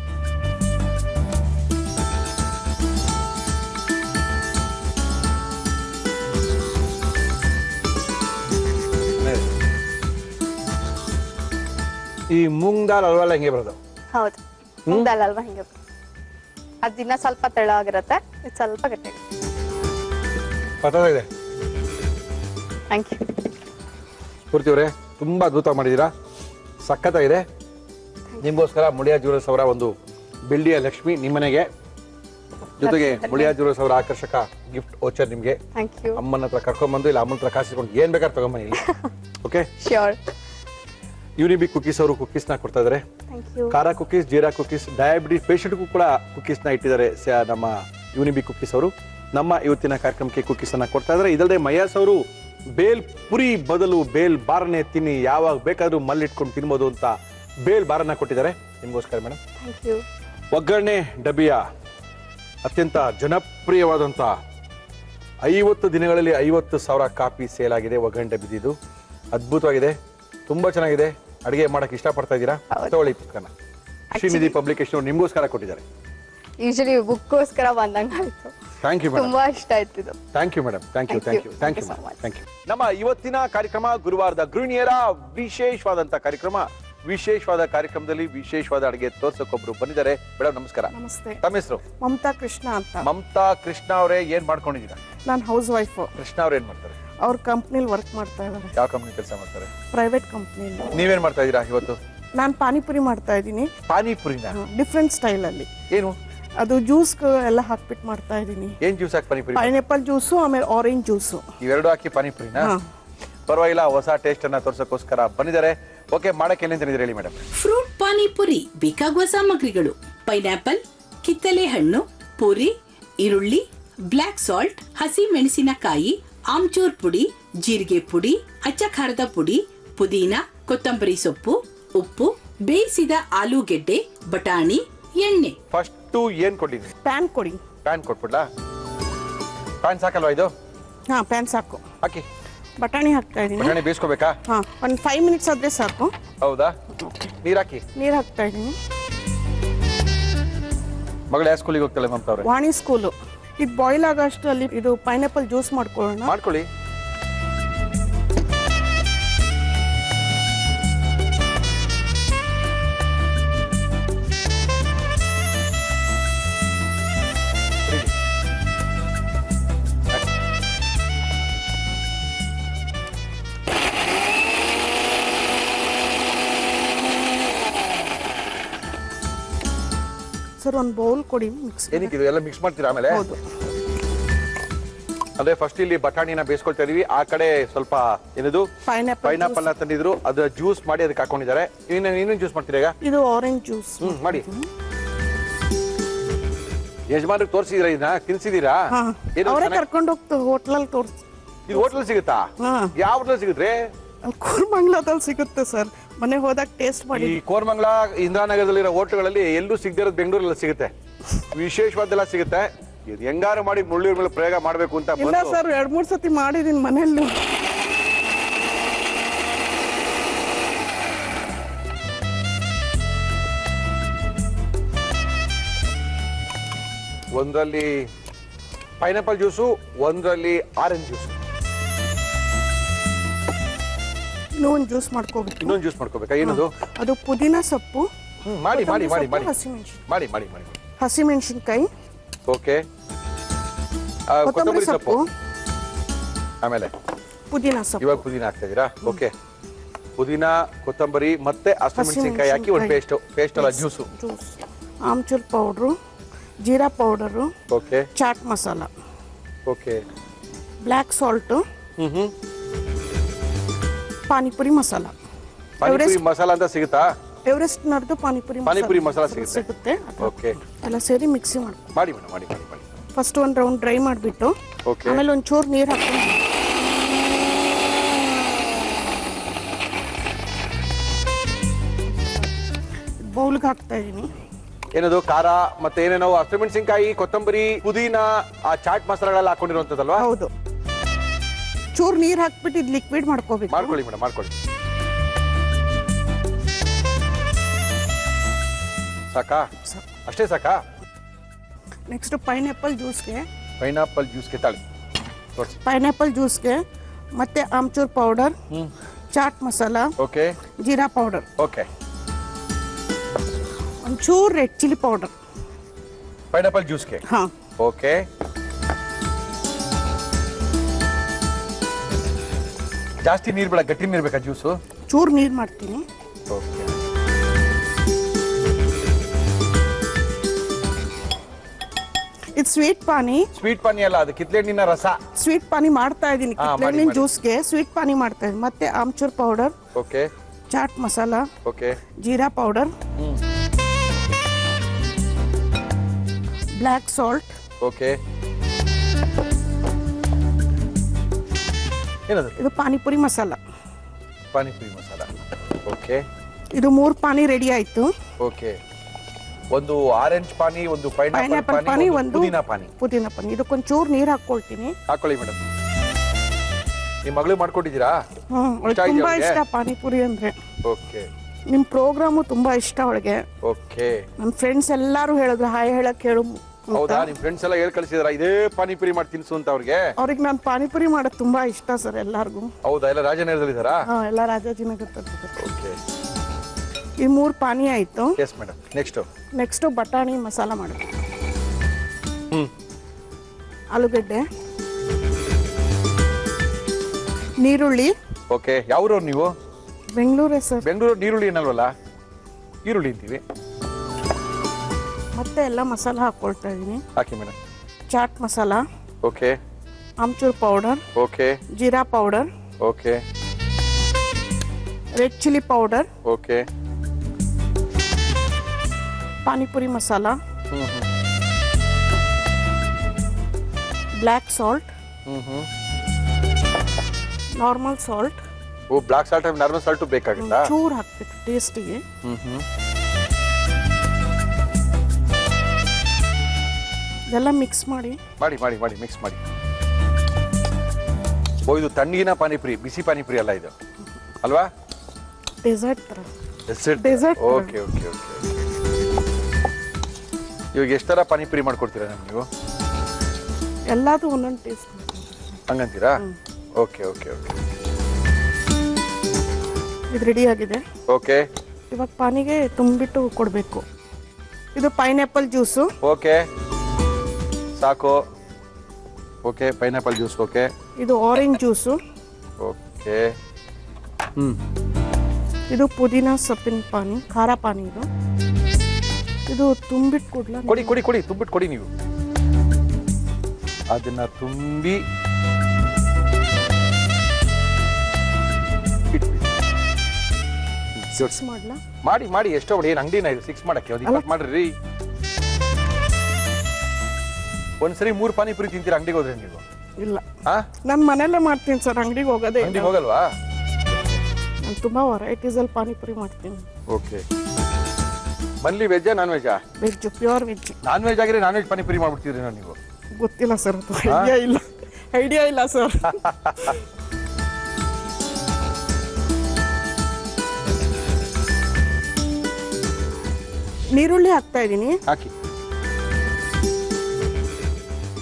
ಈ ಮೂಂಗ್ ದಾಲ್ ಹಲ್ವಾ ಎಲ್ಲ ಹೆಂಗೆ ಬರೋದು? ಹೌದು, ಮೂಂಗ್ ದಾಲ್ ಹಲ್ವಾ ಹಿಂಗೆ ಅದಿನ್ನ ಸ್ವಲ್ಪ ತೆಳ ಆಗಿರುತ್ತೆ, ಇದು ಸ್ವಲ್ಪ ಗಟ್ಟಿ. ಇದೆ. ಥ್ಯಾಂಕ್ ಯು ಸ್ಫೂರ್ತಿ ಅವರೇ, ತುಂಬಾ ಅದ್ಭುತ ಮಾಡಿದೀರಾ, ಸಖತ್ತಾಗಿದೆ. ನಿಮಗೋಸ್ಕರ ಮುಳಿಯಾ ಜ್ಯುವೆಲರ್ಸ್ ಅವರ ಒಂದು ಬೆಳ್ಳಿಯ ಲಕ್ಷ್ಮಿ ನಿಮ್ಮನೆಗೆ, ಜೊತೆಗೆ ಮುಳಿಯಾ ಜ್ಯುವೆಲರ್ಸ್ ಅವರ ಆಕರ್ಷಕ ಗಿಫ್ಟ್ ವೋಚರ್ ನಿಮ್ಗೆ. ಅಮ್ಮನ ಹತ್ರ ಕರ್ಕೊಂಡ್ಬಂದು ಇಲ್ಲ ಅಮ್ಮನ ಹತ್ರ ಕಾಸಿಸ್ಕೊಂಡು ಏನ್ ಬೇಕಾದ್ರೆ ತಗೊಂಬನ್ನಿ. Okay, sure. ಯೂನಿಬಿಕ್ ಕುಕೀಸ್ ಅವರು ಕುಕೀಸ್ ನ ಕೊಡ್ತಾ ಇದಾರೆ. ಖಾರ ಕುಕೀಸ್, ಜೀರಾ ಕುಕೀಸ್, ಡಯಾಬಿಟಿಸ್ ಪೇಷಂಟ್ಗೂ ಕೂಡ ಕುಕೀಸ್ ನ ಇಟ್ಟಿದ್ದಾರೆ ನಮ್ಮ ಯೂನಿಬಿಕ್ ಕುಕೀಸ್ ಅವರು. ನಮ್ಮ ಇವತ್ತಿನ ಕಾರ್ಯಕ್ರಮಕ್ಕೆ ಕುಕೀಸ್ ಅನ್ನ ಕೊಡ್ತಾ ಇದ್ದಾರೆ. ಇದಲ್ಲದೆ ಮಯಾಸ್ ಅವರು ಬೇಲ್ ಪುರಿ ಬದಲು ಬೇಲ್ ಬಾರನೆ ತಿನ್ನಿ, ಯಾವಾಗ ಬೇಕಾದ್ರೂ ಮಲ್ಲಿಟ್ಕೊಂಡು ತಿನ್ಬೋದು ಅಂತ ಬೇಲ್ ಬಾರನ್ನ ಕೊಟ್ಟಿದ್ದಾರೆ ನಿಮ್ಗೋಸ್ಕರ ಮೇಡಮ್. ಒಗ್ಗರಣೆ ಡಬ್ಬಿಯ ಅತ್ಯಂತ ಜನಪ್ರಿಯವಾದಂತ 50 ದಿನಗಳಲ್ಲಿ 50,000 ಕಾಪಿ ಸೇಲ್ ಆಗಿದೆ ಒಗ್ಗರಣೆ ಡಬ್ಬಿದು. ಅದ್ಭುತವಾಗಿದೆ, ತುಂಬಾ ಚೆನ್ನಾಗಿದೆ. ಅಡಿಗೆ ಮಾಡಕ್ ಇಷ್ಟಪಡ್ತಾ ಇದ್ದೀರಾ? ತಗೊಳ್ಳಿ ಪುಸ್ತಕನ. ಶ್ರೀನಿಧಿ ಪಬ್ಲಿಕೇಶನ್ ನಿಮ್ಗೋಸ್ಕರ ಕೊಟ್ಟಿದ್ದಾರೆ. ಯೂಶಲಿ ಬುಕ್ಗೋಸ್ಕರ ಬಂದಂಗ ಆಯ್ತು. ಥ್ಯಾಂಕ್ ಯು ಮೇಡಮ್, ತುಂಬಾ ಇಷ್ಟ ಆಯ್ತು ಇದು. Thank you madam, thank you thank you thank you thank you. ನಮ್ಮ ಇವತ್ತಿನ ಕಾರ್ಯಕ್ರಮ ಗುರುವಾರದ ಗೃಹಿಣಿಯರ ವಿಶೇಷವಾದಂತ ಕಾರ್ಯಕ್ರಮ. ವಿಶೇಷವಾದ ಕಾರ್ಯಕ್ರಮದಲ್ಲಿ ವಿಶೇಷವಾದ ಅಡಿಗೆ ತೋರ್ಸಕ್ಕೊಬ್ರು ಬಂದಿದ್ದಾರೆ. ಮೇಡಮ್ ನಮಸ್ಕಾರ. ನಮಸ್ತೆ. ತಮ್ಮ ಹೆಸರು? ಮಮತಾ ಕೃಷ್ಣ ಅಂತ. ಮಮತಾ ಕೃಷ್ಣ ಅವರೇ, ಏನ್ ಮಾಡ್ಕೊಂಡಿದ್ದೀರಾ? ನಾನು ಹೌಸ್ ವೈಫ್. ಕೃಷ್ಣ ಅವ್ರು ಏನ್ ಮಾಡ್ತಾರೆ? ಅವ್ರ ಕಂಪ್ನಿಲಿ ವರ್ಕ್ ಮಾಡ್ತಾ ಇದ್ದಾರೆ. ಯಾವ ಕಂಪ್ನಿ ಕೆಲಸ ಮಾಡ್ತಾರೆ? ಪ್ರೈವೇಟ್ ಕಂಪ್ನಿಲಿ. ನೀವೇನ್ ಮಾಡ್ತಾ ಇದ್ದೀರಾ ಇವತ್ತು? ನಾನು ಪಾನಿಪುರಿ ಮಾಡ್ತಾ ಇದ್ದೀನಿ. ಪಾನಿಪುರಿನ ಡಿಫ್ರೆಂಟ್ ಸ್ಟೈಲ್ ಅಲ್ಲಿ. ಏನು ಅದು ಜ್ಯೂಸ್ ಎಲ್ಲ ಹಾಕ್ಬಿಟ್ಟು ಮಾಡ್ತಾ ಇದ್ದೀನಿ. ಏನ್ ಜ್ಯೂಸ್ ಹಾಕಿ ಪಾನಿಪುರಿ? ಪೈನಾಪಲ್ ಜ್ಯೂಸು ಆಮೇಲೆ ಆರೆಂಜ್ ಜ್ಯೂಸು, ಇವೆರಡು ಹಾಕಿ ಪಾನಿಪುರಿನ. ಪರವಾಗಿಲ್ಲ, ಹೊಸ ಟೇಸ್ಟ್ ಅನ್ನ ತೋರ್ಸಕ್ಕೋಸ್ಕರ ಬಂದಿದ್ದಾರೆ. ಓಕೆ, ಮಾಡಕ್ಕೆ ಏನೇನ್ ತಂದಿದ್ದೀರಿ ಹೇಳಿ ಮೇಡಮ್? ಫ್ರೂಟ್ ಪಾನಿಪುರಿ ಬೇಕಾಗುವ ಸಾಮಗ್ರಿಗಳು: ಪೈನಾಪಲ್, ಕಿತ್ತಳೆ ಹಣ್ಣು, ಪುರಿ, ಈರುಳ್ಳಿ, ಬ್ಲಾಕ್ ಸಾಲ್ಟ್, ಹಸಿ ಮೆಣಸಿನಕಾಯಿ, ಆಮ್ಚೂರ್ ಪುಡಿ, ಜೀರಿಗೆ ಪುಡಿ, ಅಚ್ಚ ಖಾರದ ಪುಡಿ, ಪುದೀನಾ, ಕೊತ್ತಂಬರಿ ಸೊಪ್ಪು, ಉಪ್ಪು, ಬೇಯಿಸಿದ ಆಲೂಗೆಡ್ಡೆ, ಬಟಾಣಿ, ಎಣ್ಣೆ. ಫಸ್ಟ್ ಏನ್ ಕೊಟ್ಟಿದ್ರಿ? ಪ್ಯಾನ್ ಕೊಡಿ. ಪ್ಯಾನ್ ಕೊಟ್ಬಿಡ್ಲಾ? ಪ್ಯಾನ್ ಸಾಕಲ್ವಾ ಇದು? ಹಾ, ಪ್ಯಾನ್ ಸಾಕು. ಹಾಕಿ. ಬಟಾಣಿ ಹಾಕ್ತಾ ಇದ್ದೀನಿ. ಬಟಾಣಿ ಬೇಯಿಸ್ಕೋಬೇಕಾ? ಹಾ, ಒಂದು 5 ಮಿನಿಟ್ಸ್ ಆದ್ರೆ ಸಾಕು. ಹೌದಾ? ನೀರ್ ಹಾಕಿ. ನೀರ್ ಹಾಕ್ತಾ ಇದ್ದೀನಿ. ಮಗಳು ಯಾವ ಸ್ಕೂಲಿಗೆ ಹೋಗ್ತಾಳೆ ಮಮತಾ ಅವ್ರೆ? ವಾಣಿ ಸ್ಕೂಲು. ಇದು ಬಾಯ್ಲ್ ಆಗೋಷ್ಟು ಅಲ್ಲಿ ಇದು ಪೈನಾಪಲ್ ಜ್ಯೂಸ್ ಮಾಡ್ಕೊಳ್ಳೋಣ. ಮಾಡ್ಕೊಳ್ಳಿ. ಸರ್ ಒಂದು ಬೌಲ್ ಕೊಡಿ. ಮಿಕ್ಸ್ ಏನಕ್ಕೆ ಇದು ಎಲ್ಲ ಮಿಕ್ಸ್ ಮಾಡ್ತೀರಾ ಆಮೇಲೆ? ಹೌದು. ಅಂದ್ರೆ ಫಸ್ಟ್ ಇಲ್ಲಿ ಬಟಾಣಿನ ಬೇಯಿಸ್ಕೊಳ್ತಾ ಇದೀವಿ. ಆ ಕಡೆ ಸ್ವಲ್ಪ ಏನದು ಪೈನಾಪಲ್ ನ ತಂದಿದ್ರು, ಅದ್ರ ಜ್ಯೂಸ್ ಮಾಡಿ ಅದಕ್ಕೆ ಹಾಕೊಂಡಿದ್ದಾರೆ. ಇನ್ನೇನು ಜ್ಯೂಸ್ ಮಾಡ್ತೀರಾ ಈಗ? ಇದು ಆರೆಂಜ್ ಜ್ಯೂಸ್. ಮಾಡಿ. ಯಜಮಾನ್ರಿಗೆ ತೋರಿಸಿದಿರಾ? ಇದನ್ನ ತಿನ್ಸಿದೀರಾ? ಅವರೇ ಕರ್ಕೊಂಡು ಹೋಗ್ತಾರೆ ಹೋಟ್ಲಲ್ಲಿ ತೋರಿಸಿ. ಇದು ಹೋಟ್ಲಲ್ ಸಿಗುತ್ತಾ? ಯಾವ ಹೋಟ್ಲಲ್ ಸಿಗುತ್ತೆ? ಕೋರಮಂಗ್ಲದಲ್ಲಿ ಸಿಗುತ್ತೆ ಸರ್. ಮನೆ ಹೋದಾಗ ಟೇಸ್ಟ್ ಮಾಡಿ. ಈ ಕೋರಮಂಗ್ಲ, ಇಂದಿರಾನಗರದಲ್ಲಿರೋ ಹೋಟೆಲ್ಗಳಲ್ಲಿ ಎಲ್ಲೂ ಸಿಗದಿರೋದು ಬೆಂಗಳೂರಲ್ಲಿ ಸಿಗುತ್ತೆ. ವಿಶೇಷವಾದೆಲ್ಲ ಸಿಗುತ್ತೆ. ಇದು ಹೆಂಗಾರು ಮಾಡಿ ಮುಳ್ಳಿನ ಮೇಲೆ ಪ್ರಯೋಗ ಮಾಡಬೇಕು ಅಂತ. ಇಲ್ಲ ಸರ್, 2-3 ಸತಿ ಮಾಡಿದೀನಿ ಮನೆಯಲ್ಲೂ. ಒಂದರಲ್ಲಿ ಪೈನಾಪಲ್ ಜ್ಯೂಸು, ಒಂದರಲ್ಲಿ ಆರೆಂಜ್ ಜ್ಯೂಸು. ಇನ್ನೊಂದು ಜ್ಯೂಸ್ ಮಾಡ್ಕೋಬೇಕು. ಇನ್ನೊಂದು ಜ್ಯೂಸ್ ಮಾಡ್ಕೋಬೇಕಾ? ಏನದು? ಅದು ಪುದೀನಾ ಸೊಪ್ಪು. ಮಾಡಿ ಮಾಡಿ ಮಾಡಿ ಮಾಡಿ ಹಸಿಮೆಣಸಿನಕಾಯಿ. ಮಾಡಿ ಮಾಡಿ ಮಾಡಿ ಹಸಿಮೆಣಸಿನಕಾಯಿ. ಓಕೆ. ಕೊತ್ತಂಬರಿ ಸೊಪ್ಪು. ಆಮೇಲೆ ಪುದೀನಾ ಸೊಪ್ಪು. ಇವಾಗ ಪುದೀನಾ ಹಾಕ್ತಾ ಇದೀರಾ? ಓಕೆ. ಪುದೀನಾ, ಕೊತ್ತಂಬರಿ ಮತ್ತೆ ಹಸಿಮೆಣಸಿನಕಾಯಿ ಹಾಕಿ ಒಂದು ಪೇಸ್ಟ್ ಅಲ್ಲ ಜ್ಯೂಸು. ಆಮ್ಚೂರ್ ಪೌಡ್ರು, ಜೀರಾ powder, okay, chaat masala, okay, black salt, panipuri masala. Panipuri masala ಅಂತ ಸಿಗುತ್ತಾ? ಎವರೆಸ್ಟ್ ನಡ್ದು ಪಾನಿಪುರಿ ಮಸಾಲ ಸಿಗುತ್ತೆ. ಸಿಗುತ್ತೆ. ಓಕೆ. ಎಲ್ಲ ಸೇರಿ ಮಿಕ್ಸಿ ಮಾಡಿ ಮಾಡಿ ಮೇಡಮ್, ಮಾಡಿ ಮಾಡಿ ಮಾಡಿ. ಫಸ್ಟ್ ಒಂದು ರೌಂಡ್ ಡ್ರೈ ಮಾಡಿಬಿಟ್ಟು ಆಮೇಲೆ ಒಂಚೂರು ನೀರು ಹಾಕ್ಕೊಂಡು ಬೌಲ್ಗೆ ಹಾಕ್ತಾ ಇದ್ದೀನಿ. ಏನದು ಖಾರ ಮತ್ತೆ ಏನೇನೋ ಹಸಿಮೆಣಸಿನಕಾಯಿ, ಕೊತ್ತಂಬರಿ, ಪುದೀನ, ಆ ಚಾಟ್ ಮಸಾಲೆಗಳೆಲ್ಲ ಹಾಕೊಂಡಿರುವಂತದಲ್ವಾ? ಹೌದು. ಚೂರು ನೀರು ಹಾಕ್ಬಿಟ್ಟು ಇದು ಲಿಕ್ವಿಡ್ ಮಾಡ್ಕೋಬೇಕು. ಮಾಡ್ಕೊಳ್ಳಿ ಮೇಡಮ್, ಮಾಡ್ಕೊಳ್ಳಿ. ಸಾಕಾ? ಅಷ್ಟೇ ಸಾಕಾ? ನೆಕ್ಸ್ಟ್ ಪೈನಾಪಲ್ ಜ್ಯೂಸ್ಗೆ ತಾಳಿ ಪೈನಾಪಲ್ ಜ್ಯೂಸ್ಗೆ ಮತ್ತೆ ಆಮ್ಚೂರ್ powder, chaat masala, okay, jeera powder, okay, ಒಂಚೂರು ರೆಡ್ ಚಿಲ್ಲಿ ಪೌಡರ್ ಪೈನಾಪಲ್ ಜ್ಯೂಸ್ಗೆ. ಹಾ, ಓಕೆ. ಜಾಸ್ತಿ ನೀರು ಬೇಡ, ಗಟ್ಟಿ ನೀರು ಬೇಕಾ ಜ್ಯೂಸು? ಚೂರು ನೀರು ಮಾಡ್ತೀನಿ. ಓಕೆ. ಇದು ಸ್ವೀಟ್ ಪಾನಿ ಅಲ್ಲ, ಅದು ಕಿತ್ಲೆಹಣ್ಣಿನ ರಸ. ಸ್ವೀಟ್ ಪಾನಿ ಮಾಡ್ತಾ ಇದ್ದೀನಿ. ಕಿತ್ಲೆಹಣ್ಣಿನ ಜ್ಯೂಸ್ಗೆ ಸ್ವೀಟ್ ಪಾನಿ ಮಾಡ್ತಾ ಇದ್ದೀನಿ. ಮತ್ತೆ ಆಮ್ಚೂರ್ powder, okay, chaat masala, okay, jeera powder, black salt, okay. ಏನದು? ಇದು ಪಾನಿಪುರಿ ಮಸಾಲ. ಓಕೆ. ಇದು 3 ಪಾನಿ ರೆಡಿ ಆಯ್ತು. ಓಕೆ. ಒಂದು ಆರೆಂಜ್ ಪಾನಿ, ಒಂದು ಪೈನಾಪಲ್ ಪಾನಿ, ಒಂದು ಪುದೀನ ಪಾನಿ. ಇದಕ್ಕೊಂಚೂರು ನೀರು ಹಾಕೊಳ್ತೀನಿ. ಹಾಕೊಳ್ಳಿ ಮೇಡಮ್. ನಿಮ್ಮ ಮಗಳು ಮಾಡ್ಕೊಟ್ಟಿದ್ದೀರಾ? ತುಂಬಾ ಇಷ್ಟ ಪಾನಿಪುರಿ ಅಂದ್ರೆ. ಓಕೆ. ನಿಮ್ ಪ್ರೋಗ್ರಾಮು ತುಂಬಾ ಇಷ್ಟ ಅವಳಿಗೆ. ಓಕೆ. ನನ್ನ ಫ್ರೆಂಡ್ಸ್ ಎಲ್ಲಾರು ಹೇಳಿದ್ರು ಹಾಯ್ ಹೇಳಕ್ ಹೇಳು. ಹೌದಾ? ನಿಮ್ ಫ್ರೆಂಡ್ಸ್ ಎಲ್ಲ ಹೇಳಿ ಕಳಿಸಿದ್ರ ಇದೇ ಪಾನಿಪುರಿ ಮಾಡಿ ತಿನ್ಸು ಅಂತ ಅವ್ರಿಗೆ? ಅವ್ರಿಗೆ ನಾನು ಪಾನಿಪುರಿ ಮಾಡೋದು ತುಂಬಾ ಇಷ್ಟ ಸರ್ ಎಲ್ಲಾರ್ಗು. ಹೌದಾ? ಎಲ್ಲ ರಾಜನಗರದಲ್ಲಿದ್ದಾರಾ? ಎಲ್ಲ ರಾಜಾಜಿನಗರ. ಓಕೆ. ಈ 3 ಪಾನಿ ಆಯ್ತು. Yes madam. ನೆಕ್ಸ್ಟ್ ಬಟಾಣಿ ಮಸಾಲ ಮಾಡೋದು. ಆಲೂಗಡ್ಡೆ, ನೀರುಳ್ಳಿ. ಓಕೆ. ಯಾವ್ರವ್ರು ನೀವು? ಬೆಂಗಳೂರೇ ಸರ್. ಬೆಂಗಳೂರು ನೀರುಳ್ಳಿ ಏನಲ್ವಲ್ಲ, ಈರುಳ್ಳಿ ಅಂತೀವಿ. ಮತ್ತೆ ಎಲ್ಲ ಮಸಾಲ ಹಾಕೊಳ್ತಾ ಇದೀನಿ. ಹಾಕಿ madam. Chaat masala, okay, amchur powder, okay, jeera powder, okay, red chilli powder, okay, panipuri masala, black salt, normal salt. Black salt normal salt ಬೇಕಾಗುತ್ತಾ? ಚೂರು ಹಾಕ್ಬೇಕು ಟೇಸ್ಟಿಗೆ. ಇದೆಲ್ಲ ಮಿಕ್ಸ್ ಮಾಡಿ ಮಿಕ್ಸ್ ಮಾಡಿ. ಇದು ತಣ್ಣಗಿನ ಪಾನಿಪುರಿ, ಬಿಸಿ ಪಾನಿಪುರಿ ಅಲ್ಲ ಇದು, ಅಲ್ವಾ? ಡೆಸರ್ಟ್ ತರ. ಡೆಸರ್ಟ್. ಓಕೆ. ಇವಾಗ ಎಷ್ಟು ತರ ಪಾನಿಪುರಿ ಮಾಡ್ಕೊಡ್ತೀರಾ ನೀವು? ಎಲ್ಲಾದು ಒಂದೊಂದು ಟೇಸ್ಟ್ ಹಂಗಂತೀರಾ? ಓಕೆ. ಇದು ರೆಡಿ ಆಗಿದೆ. ಓಕೆ. ಇವಾಗ ಪಾನಿಗೆ ತುಂಬಿಟ್ಟು ಕೊಡಬೇಕು. ಇದು ಪೈನಾಪಲ್ ಜ್ಯೂಸು. ಓಕೆ, ಸಾಕು. Okay, pineapple juice. ಓಕೆ. ಇದು ಆರೆಂಜ್ ಜ್ಯೂಸು. ಓಕೆ. ಇದು ಪುದೀನ ಸೊಪ್ಪಿನ ಪಾನಿ, ಖಾರ ಪಾನಿ. ಇದು ತುಂಬಿಟ್ಟು ಕೊಡ್ಲಾ? ಕೊಡಿ ತುಂಬಿಟ್ಟು ಕೊಡಿ. ನೀವು ಅದನ್ನ ತುಂಬಿ ಮಾಡ್ಲಾ? ಮಾಡಿ. ಎಷ್ಟೋ ಮಾಡಿ. ಏನು ಅಂಗಡಿನ ಇದು 6 ಮಾಡಕ್ಕೆ? 20 ಮಾಡ್ರಿ. ಒಂದ್ಸರಿ 3 ಪಾನಿಪುರಿ ತಿಂತೀರಾ ಅಂಗಡಿಗೆ ಹೋದ್ರೆ ನೀವು? ಇಲ್ಲ, ನಾನು ಮನೆಯಲ್ಲೇ ಮಾಡ್ತೀನಿ ಸರ್, ಅಂಗಡಿಗೆ ಹೋಗೋದೇ. ಅಂಗಡಿಗೆ ಹೋಗಲ್ವಾ? ನಾನು ತುಂಬಾ ವೆರೈಟೀಸ್ ಅಲ್ಲಿ ಪಾನಿಪುರಿ ಮಾಡ್ತೀನಿ. ಓಕೆ. ಮನ್ಲಿ ವೆಜ್ಜಾ ನಾನ್ ವೆಜ್ಜಾ? Veg, pure veg. Non veg ಆಗಿದ್ರೆ ನಾನ್ ವೆಜ್ ಪಾನಿಪುರಿ ಮಾಡ್ಬಿಡ್ತೀರಿ ನೀವು? ಗೊತ್ತಿಲ್ಲ ಸರ್, ಐಡಿಯಾ ಇಲ್ಲ ಸರ್. ನೀರುಳ್ಳಿ ಹಾಕ್ತಾ ಇದೀನಿ. ಹಾಕಿ.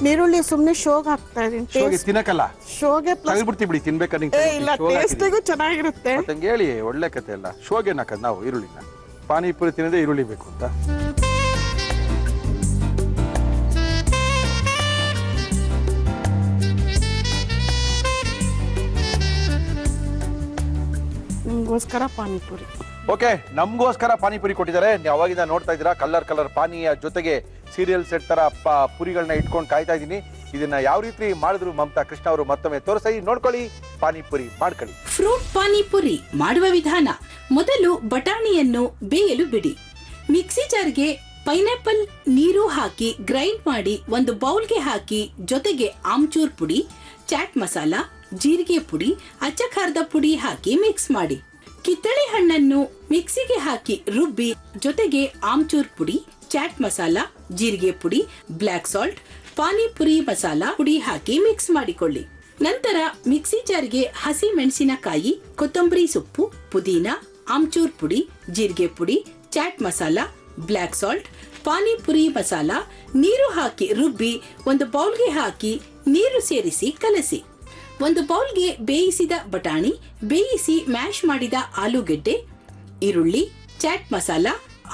ನೀರುಳ್ಳಿ ಸುಮ್ನೆ ಶೋಗ್ ಹಾಕ್ತಾ ಇದೀನಿ. ಶೋಗೆ ತಿನ್ನಕಲ್ಲ, ಶೋಗೆ ತಗಲ್ಬಿಡ್ತೀವಿ ಬಿಡಿ, ತಿನ್ಬೇಕಾದ್ರೆ. ಇಲ್ಲ, ಟೇಸ್ಟಿಗೂ ಚೆನ್ನಾಗಿರುತ್ತೆ. ಹಂಗೆ ಹೇಳಿ, ಒಳ್ಳೆ ಕತೆ ಅಲ್ಲ. ಶೋಗೆ ಹಾಕದ್ ನಾವು ಈರುಳ್ಳಿನ. ಪಾನಿಪುರಿ ತಿನ್ನೋದೇ ಈರುಳ್ಳಿ ಬೇಕು ಅಂತ. ನಿಮ್ಗೋಸ್ಕರ ಪಾನಿಪುರಿ. ಓಕೆ, ನಮಗೋಸ್ಕರ ಪಾನಿಪುರಿ ಕೊಟ್ಟಿದ್ದಾರೆ. ನೀವು ಅವಾಗಿಂದ ನೋಡ್ತಾ ಇದ್ದೀರಾ. ಕಲರ್ ಪಾನಿಯ ಜೊತೆಗೆ ಸೀರಿಯಲ್ ಸೆಟ್ ತರ ಪುರಿಗಳನ್ನ ಇಟ್ಕೊಂಡು ಕಾಯ್ತಾ ಇದ್ದೀನಿ. ಇದನ್ನ ಯಾವ ರೀತಿ ಮಾಡಿದ್ರು ಮಮತಾ ಕೃಷ್ಣ ಅವರು ಮತ್ತೊಮ್ಮೆ ತೋರಿಸಿ ನೋಡ್ಕೊಳ್ಳಿ. ಪಾನಿಪುರಿ ಮಾಡ್ಕೊಳ್ಳಿ. ಫ್ರೂಟ್ ಪಾನಿಪುರಿ ಮಾಡುವ ವಿಧಾನ: ಮೊದಲು ಬಟಾಣಿಯನ್ನು ಬೇಯಲು ಬಿಡಿ. ಮಿಕ್ಸಿ ಜಾರ್ಗೆ ಪೈನಾಪಲ್ ನೀರು ಹಾಕಿ ಗ್ರೈಂಡ್ ಮಾಡಿ ಒಂದು ಬೌಲ್ಗೆ ಹಾಕಿ, ಜೊತೆಗೆ ಆಮ್ಚೂರ್ ಪುಡಿ, ಚಾಟ್ ಮಸಾಲ, ಜೀರಿಗೆ ಪುಡಿ, ಅಚ್ಚ ಖಾರದ ಪುಡಿ ಹಾಕಿ ಮಿಕ್ಸ್ ಮಾಡಿ. ಕಿತ್ತಳೆ ಹಣ್ಣನ್ನು ಮಿಕ್ಸಿಗೆ ಹಾಕಿ ರುಬ್ಬಿ, ಜೊತೆಗೆ ಆಮ್ಚೂರ್ ಪುಡಿ, ಚಾಟ್ ಮಸಾಲ, ಜೀರಿಗೆ ಪುಡಿ, ಬ್ಲಾಕ್ ಸಾಲ್ಟ್, ಪಾನಿಪುರಿ ಮಸಾಲ ಪುಡಿ ಹಾಕಿ ಮಿಕ್ಸ್ ಮಾಡಿಕೊಳ್ಳಿ. ನಂತರ ಮಿಕ್ಸಿ ಜಾರ್ಗೆ ಹಸಿ ಮೆಣಸಿನಕಾಯಿ, ಕೊತ್ತಂಬರಿ ಸೊಪ್ಪು, ಪುದೀನ, ಆಮ್ಚೂರ್ ಪುಡಿ, ಜೀರಿಗೆ ಪುಡಿ, ಚಾಟ್ ಮಸಾಲ, ಬ್ಲಾಕ್ ಸಾಲ್ಟ್, ಪಾನಿಪುರಿ ಮಸಾಲ, ನೀರು ಹಾಕಿ ರುಬ್ಬಿ ಒಂದು ಬೌಲ್ಗೆ ಹಾಕಿ ನೀರು ಸೇರಿಸಿ ಕಲಸಿ. ಒಂದು ಬೌಲ್ಗೆ ಬೇಯಿಸಿದ ಬಟಾಣಿ, ಬೇಯಿಸಿ ಮ್ಯಾಶ್ ಮಾಡಿದ ಆಲೂಗೆಡ್ಡೆ, ಈರುಳ್ಳಿ, ಚಾಟ್ ಮಸಾಲ,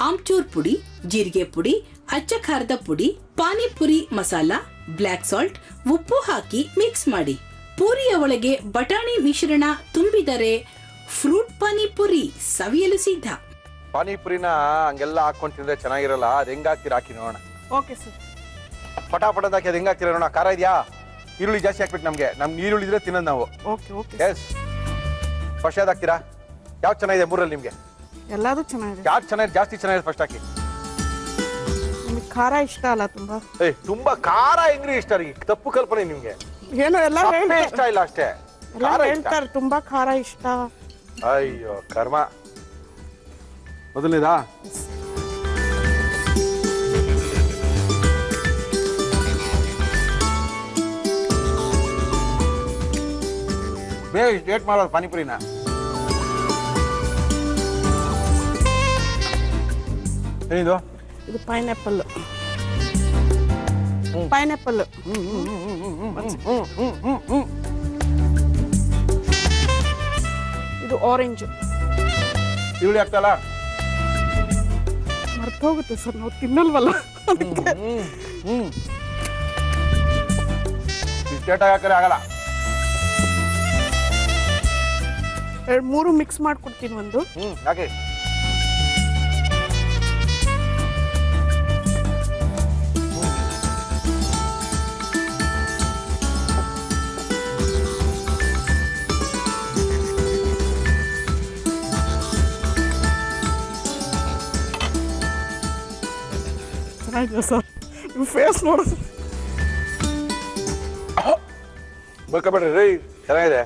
ಆಮ್ಚೂರ್ ಪುಡಿ, ಜೀರಿಗೆ ಪುಡಿ, ಅಚ್ಚ ಖಾರದ ಪುಡಿ, ಪಾನಿಪುರಿ ಮಸಾಲ, ಬ್ಲಾಕ್ ಸಾಲ್ಟ್, ಉಪ್ಪು ಹಾಕಿ ಮಿಕ್ಸ್ ಮಾಡಿ. ಪೂರಿಯ ಒಳಗೆ ಬಟಾಣಿ ಮಿಶ್ರಣ ತುಂಬಿದರೆ ಫ್ರೂಟ್ ಪಾನಿಪುರಿ ಸವಿಯಲು ಸಿದ್ಧ. ಪಾನಿಪುರಿನ ಹಂಗೆಲ್ಲ ಹಾಕೊಂಡು ತಿಂದ್ರೆ ಚೆನ್ನಾಗಿರಲ್ಲ. ಅದು ಹೆಂಗ್ ಹಾಕ್ತೀರಾ ಹಾಕಿ ನೋಡೋಣ. Okay sir. ಪಟಾಪಟ ಹಾಕಿ ಅದು ಹೆಂಗ್ ಹಾಕ್ತೀರಾ ನೋಡೋಣ. ಖಾರ ಇದೆಯಾ? ಈರುಳ್ಳಿ ಜಾಸ್ತಿ ಹಾಕ್ಬೇಕು ನಮ್ಗೆ. ಈರುಳ್ಳಿ ಇದ್ರೆ ತಿನ್ನೋದು ನಾವು. Okay okay. ಎಸ್. ಫಸ್ಟ್ ಯಾವ್ದು ಹಾಕ್ತೀರಾ? ಯಾವ್ದು ಚೆನ್ನಾಗಿದೆ ಮೂರಲ್ಲಿ ನಿಮ್ಗೆ? ಎಲ್ಲಾದು ಚೆನ್ನಾಗಿದೆ. ಯಾವ್ದು ಚೆನ್ನಾಗಿದೆ? ಜಾಸ್ತಿ ಚೆನ್ನಾಗಿದೆ ಫಸ್ಟ್ ಹಾಕಿ. ನಿಮಗೆ ಖಾರ ಇಷ್ಟ ಅಲ್ಲ ತುಂಬಾ? ತುಂಬಾ ಖಾರ ಹೆಂಗ್ರಿ ಇಷ್ಟ ರೀ? ತಪ್ಪು ಕಲ್ಪನೆ ನಿಮ್ಗೆ. ಏನೋ ಎಲ್ಲ ಇಷ್ಟ ಇಲ್ಲ ಅಷ್ಟೇ. ಹೇಳ್ತಾರೆ ತುಂಬಾ ಖಾರ ಇಷ್ಟ. ಅಯ್ಯೋ ಕರ್ಮ. ಮೊದಲನೇದಾ? ಬೇಗ ಡೇಟ್ ಮಾಡೋದು ಪಾನಿಪುರಿನ. ಏನಿದು? ಇದು ಪೈನಾಪಲ್. ಪೈನಾಪಲ್. ಇದು ಆರೆಂಜ್. ಈರುಳ್ಳಿ ಹಾಕ್ತಲ್ಲ? ಮರ್ತೋಗುತ್ತೆ ಸರ್, ನಾವು ತಿನ್ನಲ್ವಲ್ಲ ಅದಕ್ಕೆ. ಡೇಟಾಗಿ ಹಾಕಿದ್ರೆ ಆಗಲ್ಲ. ಮೂರು ಮಿಕ್ಸ್ ಮಾಡ್ಕೊಡ್ತೀನಿ ಒಂದು. ಯಾಕೆ? ಚೆನ್ನಾಗಿದೆ ಸರ್, ನೀವು ಫೇಸ್ ನೋಡೋದು. ಬೇಕಬೇಡ್ರಿ ರೀ, ಚೆನ್ನಾಗಿದೆ.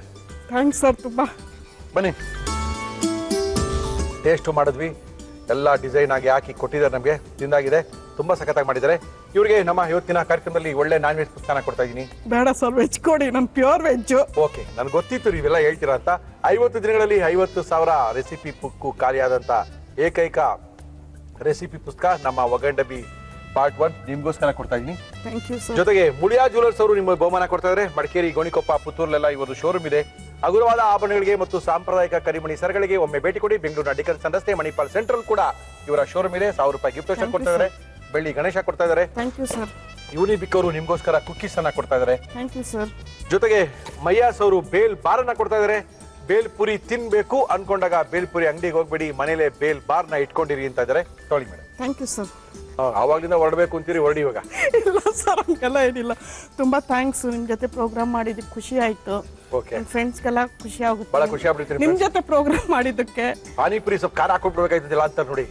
ಥ್ಯಾಂಕ್ಸ್ ಸರ್ ತುಂಬ. ಬನ್ನಿ, ಟೇಸ್ಟು ಮಾಡಿದ್ವಿ. ಎಲ್ಲ ಡಿಸೈನ್ ಆಗಿ ಹಾಕಿ ಕೊಟ್ಟಿದ್ದಾರೆ ನಮಗೆ. ತಿಂದಾಗಿದೆ, ತುಂಬಾ ಸಖತ್ತಾಗಿ ಮಾಡಿದ್ದಾರೆ. ಇವರಿಗೆ ನಮ್ಮ ಇವತ್ತಿನ ಕಾರ್ಯಕ್ರಮದಲ್ಲಿ ಒಳ್ಳೆ ನಾನ್ ವೆಜ್ ಪುಸ್ತಕ ಕೊಡ್ತಾ ಇದ್ದೀನಿ. ಬೇಡ ಸರ್, ವೆಜ್ ಕೊಡಿ, ನಾನು ಪ್ಯೂರ್ ವೆಜ್. ಓಕೆ, ನನ್ಗೆ ಗೊತ್ತಿತ್ತು ನೀವೆಲ್ಲ ಹೇಳ್ತೀರಾ ಅಂತ. 50 ದಿನಗಳಲ್ಲಿ 50,000 ರೆಸಿಪಿ ಬುಕ್ಕು ಖಾಲಿಯಾದಂತ ಏಕೈಕ ರೆಸಿಪಿ ಪುಸ್ತಕ ನಮ್ಮ ಒಗಂಡಬಿ ಪಾರ್ಟ್ 1 ನಿಮ್ಗೋಸ್ಕರ ಕೊಡ್ತಾ ಇದ್ದೀನಿ. Thank you sir. ಜೊತೆಗೆ ಮುಳಿಯಾ ಜ್ಯುವೆಲರ್ಸ್ ಅವರು ನಿಮಗೆ ಬಹುಮಾನ ಕೊಡ್ತಾ ಇದ್ದಾರೆ. ಮಡಿಕೇರಿ, ಗೋಣಿಕೊಪ್ಪ, ಪುತ್ತೂರ್ಲೆಲ್ಲ ಇವತ್ತು ಶೋರೂಮ್ ಇದೆ. ಹಗುರವಾದ ಆಭರಣಗಳಿಗೆ ಮತ್ತು ಸಾಂಪ್ರದಾಯಿಕ ಕರಿಮಣಿ ಸರಗಳಿಗೆ ಒಮ್ಮೆ ಭೇಟಿ ಕೊಡಿ. ಬೆಂಗಳೂರಿನ ಡಿಕನ್ಸನ್ ರಸ್ತೆ ಮಣಿಪಾಲ್ ಸೆಂಟ್ರಲ್ ಕೂಡ ಇವರ ಶೋರೂಮ್ ಇದೆ. 1000 ರೂಪಾಯಿ ಗಿಫ್ಟ್ ವೋಚರ್ ಕೊಡ್ತಾ ಇದ್ದಾರೆ. ಬೆಳ್ಳಿ ಗಣೇಶ ಕೊಡ್ತಾ ಇದ್ದಾರೆ. Thank you sir. ಯೂನಿಬಿಕ್ ಅವರು ನಿಮ್ಗೋಸ್ಕರ ಕುಕ್ಕೀಸ್ ಅನ್ನ ಕೊಡ್ತಾ ಇದ್ದಾರೆ. Thank you sir. ಜೊತೆಗೆ ಮಯ್ಯಾಸ್ ಅವರು ಬೇಲ್ ಬಾರ್ ಅನ್ನ ಕೊಡ್ತಾ ಇದ್ದಾರೆ. ಬೇಲ್ ಪುರಿ ತಿನ್ಬೇಕು ಅನ್ಕೊಂಡಾಗ ಬೇಲ್ ಪುರಿ ಅಂಗಡಿಗೆ ಹೋಗ್ಬೇಡಿ, ಮನೇಲೆ ಬೇಲ್ ಬಾರ್ ನ ಇಟ್ಕೊಂಡಿರಿ ಅಂತ ಇದ್ದಾರೆ. ತೊಳಿ ಮೇಡಮ್. Thank you sir. ಆವಾಗ್ಲಿಂದ ಹೊರಡ್ಬೇಕು ಅಂತೀರಿ, ಹೊರಡಿ ಇವಾಗ. ಇಲ್ಲ ಸರ್, ಹಂಗೆಲ್ಲ ಏನಿಲ್ಲ. ತುಂಬಾ ಥ್ಯಾಂಕ್ಸ್, ನಿಮ್ ಜೊತೆ ಪ್ರೋಗ್ರಾಮ್ ಮಾಡಿದ್ದಕ್ಕೆ ಖುಷಿ ಆಯ್ತು. ಓಕೆ, ಫ್ರೆಂಡ್ಸ್ಗೆಲ್ಲ ಖುಷಿ ಆಗುತ್ತೆ. ಬಹಳ ಖುಷಿ ಆಗ್ಬಿಡ್ತೀನಿ ನಿಮ್ ಜೊತೆ ಪ್ರೋಗ್ರಾಮ್ ಮಾಡಿದ್ದಕ್ಕೆ. ಪಾನಿಪುರಿ ಸ್ವಲ್ಪ ಖಾರ ಹಾಕೊಟ್ಬಿಡ್ಬೇಕಾಯ್ತಿಲ್ಲ ಅಂತ ನೋಡಿ.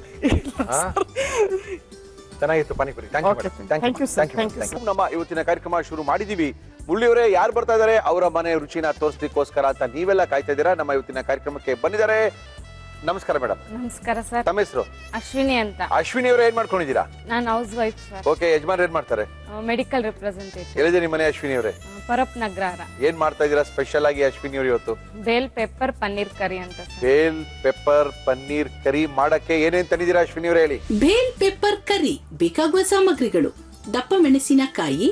ಚೆನ್ನಾಗಿತ್ತು ಪಾನಿಪುರಿ. Thank you sir. ನಮ್ಮ ಇವತ್ತಿನ ಕಾರ್ಯಕ್ರಮ ಶುರು ಮಾಡಿದೀವಿ. ಮುಳ್ಳಿಯವರೇ ಯಾರು ಬರ್ತಾ ಇದಾರೆ ಅವರ ಮನೆ ರುಚಿನ ತೋರಿಸ್ಲಿಕ್ಕೋಸ್ಕರ ಅಂತ ನೀವೆಲ್ಲ ಕಾಯ್ತಾ ಇದ್ದೀರಾ. ನಮ್ಮ ಇವತ್ತಿನ ಕಾರ್ಯಕ್ರಮಕ್ಕೆ ಬಂದಿದ್ದಾರೆ. ನಮಸ್ಕಾರ ಮೇಡಮ್. ನಮಸ್ಕಾರ ಸರ್. ತಮ್ಮ ಹೆಸರು? ಅಶ್ವಿನಿ ಅಂತ. ಅಶ್ವಿನಿ ಅವರು ಏನ್ ಮಾಡ್ಕೊಂಡಿದ್ದೀರಾ? ನಾನು ಹೌಸ್ ವೈಫ್ ಸರ್. ಓಕೆ, ಯಜಮಾನ್ ಏನ್ ಮಾಡ್ತಾರೆ? Medical representative. ಎಲ್ಲಿದೆ ನಿಮ್ಮ ಮನೆ ಅಶ್ವಿನಿ ಅವರೇ? ಪರಪ್ ನಗರ. ಏನ್ ಮಾಡ್ತಾ ಇದ್ದೀರಾ ಸ್ಪೆಷಲ್ ಆಗಿ ಅಶ್ವಿನಿ ಅವರು ಇವತ್ತು? ಬೇಲ್ ಪೆಪ್ಪರ್ ಪನ್ನೀರ್ ಕರಿ ಅಂತ ಸರ್. ಬೇಲ್ ಪೆಪ್ಪರ್ ಪನ್ನೀರ್ ಕರಿ ಮಾಡಕ್ಕೆ ಏನೇನ್ ತಂದಿದ್ದೀರಾ ಅಶ್ವಿನಿ ಅವರೇ ಹೇಳಿ? ಬೇಲ್ ಪೆಪ್ಪರ್ ಕರಿ ಬೇಕಾಗುವ ಸಾಮಗ್ರಿಗಳು: ದಪ್ಪ ಮೆಣಸಿನಕಾಯಿ,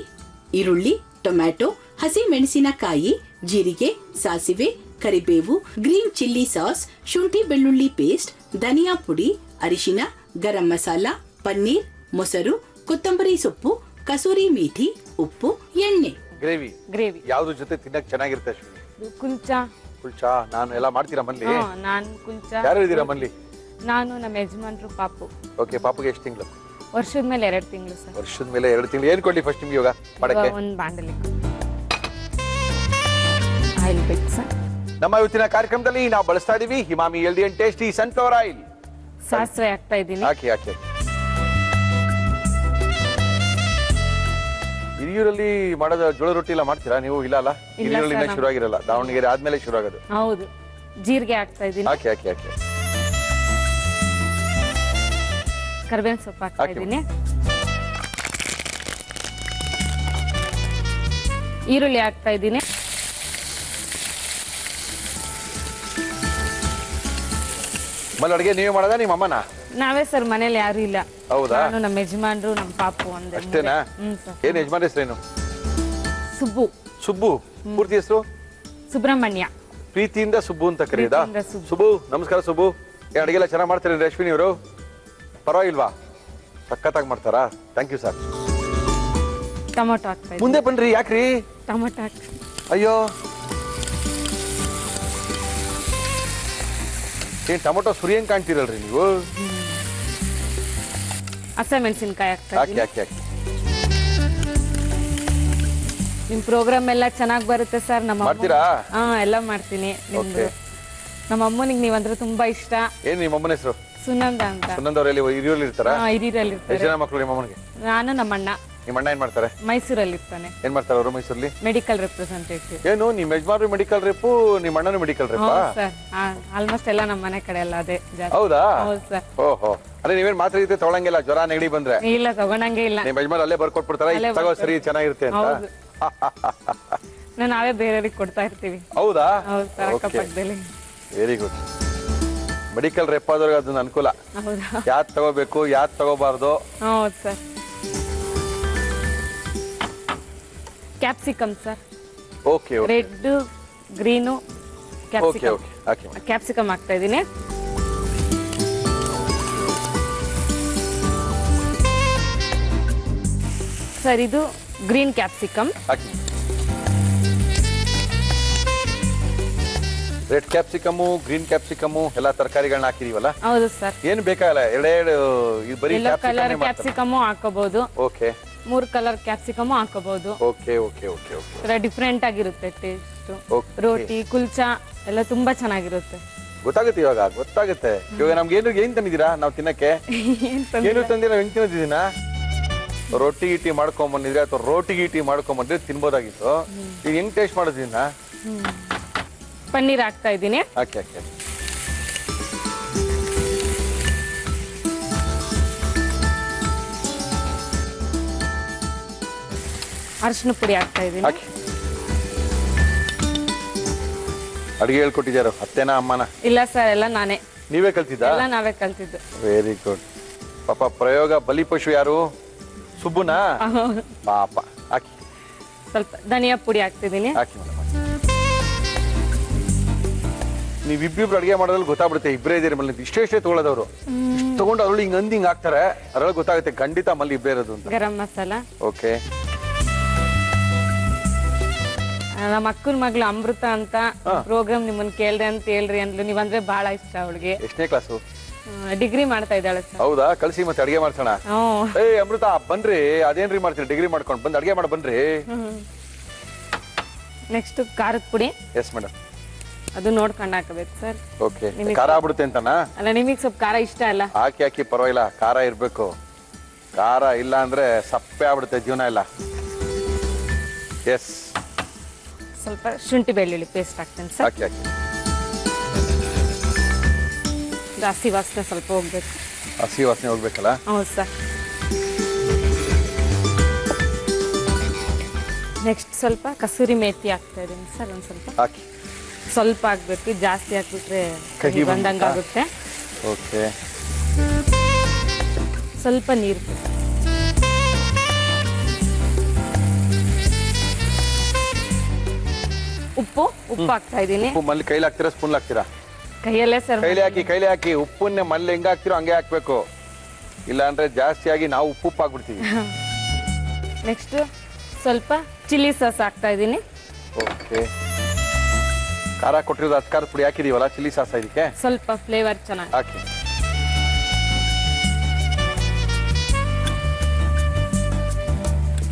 ಈರುಳ್ಳಿ, ಟೊಮ್ಯಾಟೊ, ಹಸಿ ಮೆಣಸಿನಕಾಯಿ, ಜೀರಿಗೆ, ಸಾಸಿವೆ, ಕರಿಬೇವು, ಗ್ರೀನ್ ಚಿಲ್ಲಿ ಸಾಸ್, ಶುಂಠಿ ಬೆಳ್ಳುಳ್ಳಿ ಪೇಸ್ಟ್, ಧನಿಯಾ ಪುಡಿ, ಅರಿಶಿನ, ಗರಂ ಮಸಾಲ, ಪನ್ನೀರ್, ಮೊಸರು, ಕೊತ್ತಂಬರಿ ಸೊಪ್ಪು, ಕಸೂರಿ ಮೇಥಿ, ಉಪ್ಪು, ಎಣ್ಣೆ. ಗ್ರೇವಿ ಯಾವ್ದು ಜೊತೆ ತಿನ್ನಕ್ ಚೆನ್ನಾಗಿರುತ್ತೆ ಅಶ್ವಿನಿ? ಕುಲ್ಚಾ. ಕುಲ್ಚಾ ನಾನು ಎಲ್ಲ ಮಾಡ್ತೀರಾ ಮನ್ಲಿ? ನಾನು ಕುಲ್ಚಾ. ಯಾರು ಇದ್ದೀರಾ ಮನ್ಲಿ? ನಾನು ನಮ್ಮ ಯಜಮಾನ್ರು ಪಾಪು. ಓಕೆ, ಪಾಪುಗೆ ಎಷ್ಟು ತಿಂಗಳು? ವರ್ಷದ ಮೇಲೆ 2 ತಿಂಗಳು ಸರ್. ವರ್ಷದ ಮೇಲೆ 2 ತಿಂಗಳು. ಏನ್ ಕೊಡ್ಲಿ ಫಸ್ಟ್ ನಿಮ್ಗೆ ಇವಾಗ ಮಾಡಕ್ಕೆ? ಒಂದು ಬಾಂಡಲಿ ಆಯಿಲ್ ಬೇಕು ಸರ್. ನಮ್ಮ ಇವತ್ತಿನ ಕಾರ್ಯಕ್ರಮದಲ್ಲಿ ನಾವು ಬಳಸ್ತಾ ಇದೀವಿ Himami healthy and tasty sunflower oil. ಸಾಸಿವೆ ಹಾಕ್ತಾ ಇದ್ದೀನಿ. ಹಾಕಿ ಹಿರಿಯೂರಲ್ಲಿ ಮಾಡೋದು ಜೋಳ ರೊಟ್ಟಿ ಎಲ್ಲ ಮಾಡ್ತೀರಾ ನೀವು? ಇಲ್ಲ ಅಲ್ಲ, ಹಿರಿಯೂರಲ್ಲಿ ಶುರು ಆಗಿರಲ್ಲ, ದಾವಣಗೆರೆ ಆದ್ಮೇಲೆ ಶುರು ಆಗೋದು. ಹೌದು, ಜೀರಿಗೆ ಹಾಕ್ತಾ ಇದೀನಿ. ಹಾಕಿ ಹಾಕಿ ಹಾಕಿ. ಕರ್ಬೇವಿನ ಸೊಪ್ಪು ಹಾಕ್ತಾ ಇದೀನಿ. ಈರುಳ್ಳಿ ಹಾಕ್ತಾ ಇದೀನಿ. ಮళ్ళీ ಅಡುಗೆ ನೀವೇ ಮಾಡೋದಾ ನಿಮ್ಮ ಅಮ್ಮನ? ನಾವೇ ಸರ್, ಮನೇಲಿ ಯಾರು ಇಲ್ಲ. ಹೌದಾ? ನಾನು ನಮ್ಮ ಯಜಮಾನ್ರು ನಮ್ಮ ಪಾಪು ಒಂದೇ. ಅಷ್ಟೇನಾ? ಸರ್. ಏನ್ ಯಜಮಾನ್ ಹೆಸರೇನು? ಸುಬ್ಬು. ಸುಬ್ಬು. ಪೂರ್ತಿ ಹೆಸರು? ಸುಬ್ರಹ್ಮಣ್ಯ. ಪ್ರೀತಿಯಿಂದ ಸುಬ್ಬು ಅಂತ ಕರೆಯೋದಾ? ಪ್ರೀತಿಯಿಂದ ಸುಬ್ಬು. ಸುಬ್ಬು, ನಮಸ್ಕಾರ ಸುಬ್ಬು. ಅಡುಗೆ ಎಲ್ಲ ಚೆನ್ನಾಗಿ ಮಾಡ್ತಾರೆ ರಶ್ಮಿನಿ ಅವರು? ಪರವಾಗಿಲ್ವಾ? ಸಖತ್ತಾಗಿ ಮಾಡ್ತಾರಾ? Thank you sir. ಟೊಮೊಟೊ ಹಾಕ್ತಾ ಇದೀನಿ. ಮುಂದೆ ಬನ್ರಿ. ಯಾಕ್ರಿ? ಟೊಮೊಟೊ ಹಾಕ್ತೀನಿ. ಅಯ್ಯೋ, ಏನ್ ಟೊಮೊಟೊ ಸುರಿಯಂಗ್ ಕಾಣ್ತೀರಲ್ರಿ ನೀವು? ಹಸಿಮೆಣಸಿನಕಾಯಿ ಹಾಕ್ತಾ ಹಾಕಿ ಇದೀನಿ. ಹಾಕಿ ಹಾಕಿ. ನಿಮ್ ಪ್ರೋಗ್ರಾಮ್ ಎಲ್ಲ ಚೆನ್ನಾಗಿ ಬರುತ್ತೆ ಸರ್. ನಮ್ಮ ಮಾಡ್ತೀರಾ? ಹಾ, ಎಲ್ಲ ಮಾಡ್ತೀನಿ. ನಿಮ್ದು ನಮ್ಮ ಅಮ್ಮನಿಗೆ ನೀವಂದ್ರೆ ತುಂಬಾ ಇಷ್ಟ. ಏನ್ ನಿಮ್ಮ ಅಮ್ಮನ ಹೆಸರು? ಸುನಂದ ಅಂತ. ಸುನಂದ ಅವರಲ್ಲಿ ಹಿರಿಯೂರಲ್ಲಿ ಇರ್ತಾರಾ? ಹಿರಿಯಲ್ಲಿ ಎಷ್ಟು ಇರ್ತಾರೆ. ಜನ ಮಕ್ಕಳು ನಿಮ್ಮ ಅಮ್ಮನಿಗೆ? ನಾನು ನಮ್ಮ ಅಣ್ಣ. ನಿಮ್ಮ ಅಣ್ಣ ಏನ್ ಮಾಡ್ತಾರೆ? ಮೈಸೂರಲ್ಲಿ ಇರ್ತಾನೆ. ಏನ್ ಮಾಡ್ತಾರೆ ಅವರು ಮೈಸೂರಲ್ಲಿ? Medical representative. ಏನು ನಿಮ್ಮ ಯಜಮಾನ್ರು ಮೆಡಿಕಲ್ ರೇಪು, ನಿಮ್ಮ ಅಣ್ಣನು ಮೆಡಿಕಲ್ ರೇಪಾ? ಸರ್, ಆಲ್ಮೋಸ್ಟ್ ಎಲ್ಲ ನಮ್ಮ ಮನೆ ಕಡೆ ಎಲ್ಲ ಅದೇ ಜಾಸ್ತಿ. ಹೌದಾ? ಹೌದು ಸರ್. ಓಹೋ, ಅಂದ್ರೆ ನೀವೇನ್ ಮಾತ್ರ ಇರುತ್ತೆ ತಗೊಳಂಗಿಲ್ಲ? ಜ್ವರ ನೆಗಡಿ ಬಂದ್ರೆ ಇಲ್ಲ, ತಗೊಳಂಗೆ ಇಲ್ಲ. ನಿಮ್ಮ ಯಜಮಾನ್ ಅಲ್ಲೇ ಬರ್ಕೊಟ್ಬಿಡ್ತಾರ, ಅಲ್ಲೇ ತಗೋ ಸರಿ ಚೆನ್ನಾಗಿರುತ್ತೆ ಅಂತ? ಹೌದು. ನಾವೇ ಬೇರೆಯವ್ರಿಗೆ ಕೊಡ್ತಾ ಇರ್ತೀವಿ. ಹೌದಾ? ಹೌದು ಸರ್, ಅಕ್ಕಪಕ್ಕದಲ್ಲಿ. Very good. ಮೆಡಿಕಲ್ ರೆಪ್ ಆದವ್ರಿಗೆ ಅದನ್ನ ಅನುಕೂಲ. ಹೌದಾ? ಯಾವ್ದು ತಗೋಬೇಕು ಯಾವ್ದು ತಗೋಬಾರ್ದು. ಹೌದು sir. Capsicum sir. Okay okay red, green, okay capsicum. Okay ಹಾಕಿ. ಕ್ಯಾಪ್ಸಿಕಮ್ ಹಾಕ್ತಾ ಇದೀನಿ. ಸರ್, ಇದು ಗ್ರೀನ್ ಕ್ಯಾಪ್ಸಿಕಮ್. ಹಾಕಿ. ರೆಡ್ ಕ್ಯಾಪ್ಸಿಕಮು, ಗ್ರೀನ್ ಕ್ಯಾಪ್ಸಿಕಮು ಎಲ್ಲ ತರಕಾರಿಗಳನ್ನ ಹಾಕಿದೀವಲ್ಲ? ಹೌದು ಸರ್. ಏನು ಬೇಕಾಗಲ್ಲ, ಎರಡೆರಡು ಬರೀ ಎಲ್ಲೋ ಕಲರ್ ಕ್ಯಾಪ್ಸಿಕಮ್ ಹಾಕೋಬಹುದು. ಓಕೆ. 3 ಕಲರ್ ಕ್ಯಾಪ್ಸಿಕಮ್ ಹಾಕೋಬಹುದು. Okay okay okay okay. Different ಆಗಿರುತ್ತೆ ಟೇಸ್ಟ್. Okay. ರೋಟಿ, ಕುಲ್ಚಾ ಎಲ್ಲ ತುಂಬಾ ಚೆನ್ನಾಗಿರುತ್ತೆ. ಗೊತ್ತಾಗುತ್ತೆ ಇವಾಗ, ಗೊತ್ತಾಗುತ್ತೆ ಇವಾಗ. ನಮ್ಗೆ ಏನ್ ತಂದಿದ್ದೀರಾ ನಾವು ತಿನ್ನಕ್ಕೆ? ಏನು ತಂದಿರಾ? ಹೆಂಗ್ ತಿನ್ನೋದಿದ್ದೀನ? ರೊಟ್ಟಿ ಗೀಟಿ ಮಾಡ್ಕೊಂಬಂದಿದ್ರೆ ಅಥವಾ ರೋಟಿ ಗೀಟಿ ಮಾಡ್ಕೊಂಬಂದ್ರೆ ತಿನ್ಬೋದಾಗಿತ್ತು. ಈಗ ಹೆಂಗ್ ಟೇಸ್ಟ್ ಮಾಡೋದಿನ್ನ? ಪನ್ನೀರ್ ಹಾಕ್ತಾ ಇದ್ದೀನಿ. ಹಾಕಿ ಹಾಕಿ. ಅರಿಶಿನ ಪುಡಿ ಹಾಕ್ತಾ ಇದ್ದೀನಿ. ಹಾಕಿ. ಅಡಿಗೆ ಹೇಳ್ಕೊಟ್ಟಿದ್ಯಾರು? ಅತ್ತೆನ ಅಮ್ಮನ? ಇಲ್ಲ ಸರ್, ಎಲ್ಲ ನಾನೇ. ನೀವೇ ಕಲ್ತಿದ್ದ? ಎಲ್ಲ ನಾವೇ ಕಲ್ತಿದ್ದು. Very good. ಪಾಪ ಪ್ರಯೋಗ ಬಲಿ ಪಶು ಯಾರು? ಸುಬ್ಬುನಾ? ಪಾಪ. ಹಾಕಿ. ಸ್ವಲ್ಪ ಧನಿಯಾ ಪುಡಿ ಹಾಕ್ತಿದ್ದೀನಿ. ಹಾಕಿ ಮೇಡಮ್. ನೀವಿಬ್ಬಿಬ್ರು ಅಡಿಗೆ ಮಾಡೋದ್ರಲ್ಲಿ ಗೊತ್ತಾಗ್ಬಿಡುತ್ತೆ ಇಬ್ಬರೇ ಇದೀರಿ ಮಲ್ಲಿ. ಇಷ್ಟೇ ತಗೊಳ್ಳೋದವ್ರು ತಗೊಂಡು ಅದ್ರಲ್ಲಿ ಹಿಂಗ್ ಹಾಕ್ತಾರೆ, ಅದ್ರಲ್ಲಿ ಗೊತ್ತಾಗುತ್ತೆ ಖಂಡಿತ ಮಲ್ಲಿ ಇಬ್ಬರೇ ಇರೋದು ಅಂತ. ಗರಂ ಮಸಾಲ. ಓಕೆ. ನಮ್ಮ ಅಕ್ಕನ ಮಗಳು ಅಮೃತ ಅಂತ ಪ್ರೋಗ್ರಾಮ್ ನಿಮ್ಮನ್ನ ಕೇಳ್ದೆ ಅಂತ ಹೇಳ್ರಿ ಅಂದ್ಲು. ನೀವಂದ್ರೆ ಬಹಳ ಇಷ್ಟ ಅವಳಿಗೆ. ಎಷ್ಟನೇ ಕ್ಲಾಸು? ಡಿಗ್ರಿ ಮಾಡ್ತಾ ಇದ್ದಾಳೆ ಸರ್. ಹೌದಾ? ಕಳ್ಸಿ ಮತ್ತೆ ಅಡಿಗೆ ಮಾಡ್ಸೋಣ. ಏ ಅಮೃತ ಬನ್ರಿ, ಅದೇನ್ರಿ ಮಾಡ್ತೀರಿ? ಡಿಗ್ರಿ ಮಾಡ್ಕೊಂಡು ಬಂದು ಅಡಿಗೆ ಮಾಡಿ ಬನ್ರಿ. ನೆಕ್ಸ್ಟ್ ಖಾರದ ಪುಡಿ. Yes madam. ಅದು ನೋಡ್ಕೊಂಡು ಹಾಕಬೇಕು ಸರ್. ಓಕೆ. ಖಾರ ಆಗ್ಬಿಡುತ್ತೆ ಅಂತನಾ? ಅಲ್ಲ, ನಿಮಗೆ ಸ್ವಲ್ಪ ಖಾರ ಇಷ್ಟ ಅಲ್ಲ? ಹಾಕಿ ಹಾಕಿ, ಪರವಾಗಿಲ್ಲ, ಖಾರ ಇರ್ಬೇಕು. ಖಾರ ಇಲ್ಲ ಅಂದ್ರೆ ಸಪ್ಪೆ ಆಗ್ಬಿಡುತ್ತೆ ಜೀವನ ಎಲ್ಲ. ಎಸ್. ಸ್ವಲ್ಪ ಶುಂಠಿ ಬೆಳ್ಳುಳ್ಳಿ ಪೇಸ್ಟ್ ಹಾಕ್ತೇನೆ ಸರ್. ಹಾಕಿ ಹಾಕಿ. ಜಾಸ್ತಿ ವಾಸನೆ ಸ್ವಲ್ಪ ಹೋಗ್ಬೇಕು. ಹಸಿ ವಾಸನೆ ಹೋಗ್ಬೇಕಲ್ಲ? ಹೌದು ಸರ್. ನೆಕ್ಸ್ಟ್ ಸ್ವಲ್ಪ ಕಸೂರಿ ಮೇಥಿ ಹಾಕ್ತಾ ಇದ್ದೀನಿ ಸರ್. ಒಂದು ಸ್ವಲ್ಪ ಹಾಕಿ. ಸ್ವಲ್ಪ ಹಾಕ್ಬೇಕು, ಜಾಸ್ತಿ ಹಾಕ್ಬಿಟ್ರೆ ಕಹಿ ಬಂದಂಗೆ ಆಗುತ್ತೆ. ಓಕೆ. ಸ್ವಲ್ಪ ನೀರು. ಉಪ್ಪು ಹಾಕ್ತಾ ಇದ್ದೀನಿ. ಉಪ್ಪು ಮಲ್ಲಿ ಕೈಲಿ ಹಾಕ್ತೀರಾ ಸ್ಪೂನ್ ಹಾಕ್ತೀರಾ? ಕೈಯಲ್ಲೇ ಸರ್. ಕೈಲಿ ಹಾಕಿ. ಉಪ್ಪನ್ನೇ ಮಲ್ಲಿ ಹೆಂಗ್ ಹಾಕ್ತಿರೋ ಹಂಗೆ ಹಾಕ್ಬೇಕು, ಇಲ್ಲ ಅಂದ್ರೆ ಜಾಸ್ತಿ ಆಗಿ ನಾವು ಉಪ್ಪು ಹಾಕ್ಬಿಡ್ತೀವಿ. ನೆಕ್ಸ್ಟ್ ಸ್ವಲ್ಪ ಚಿಲ್ಲಿ ಸಾಸ್ ಹಾಕ್ತಾ ಇದ್ದೀನಿ. ಓಕೆ. ಖಾರ ಕೊಟ್ಟಿರೋದು ಅಚ್ಕಾರದ ಪುಡಿ ಹಾಕಿದೀವಲ್ಲ, ಚಿಲ್ಲಿ ಸಾಸ್ ಇದಕ್ಕೆ ಸ್ವಲ್ಪ ಫ್ಲೇವರ್ ಚೆನ್ನಾಗಿ ಹಾಕಿ.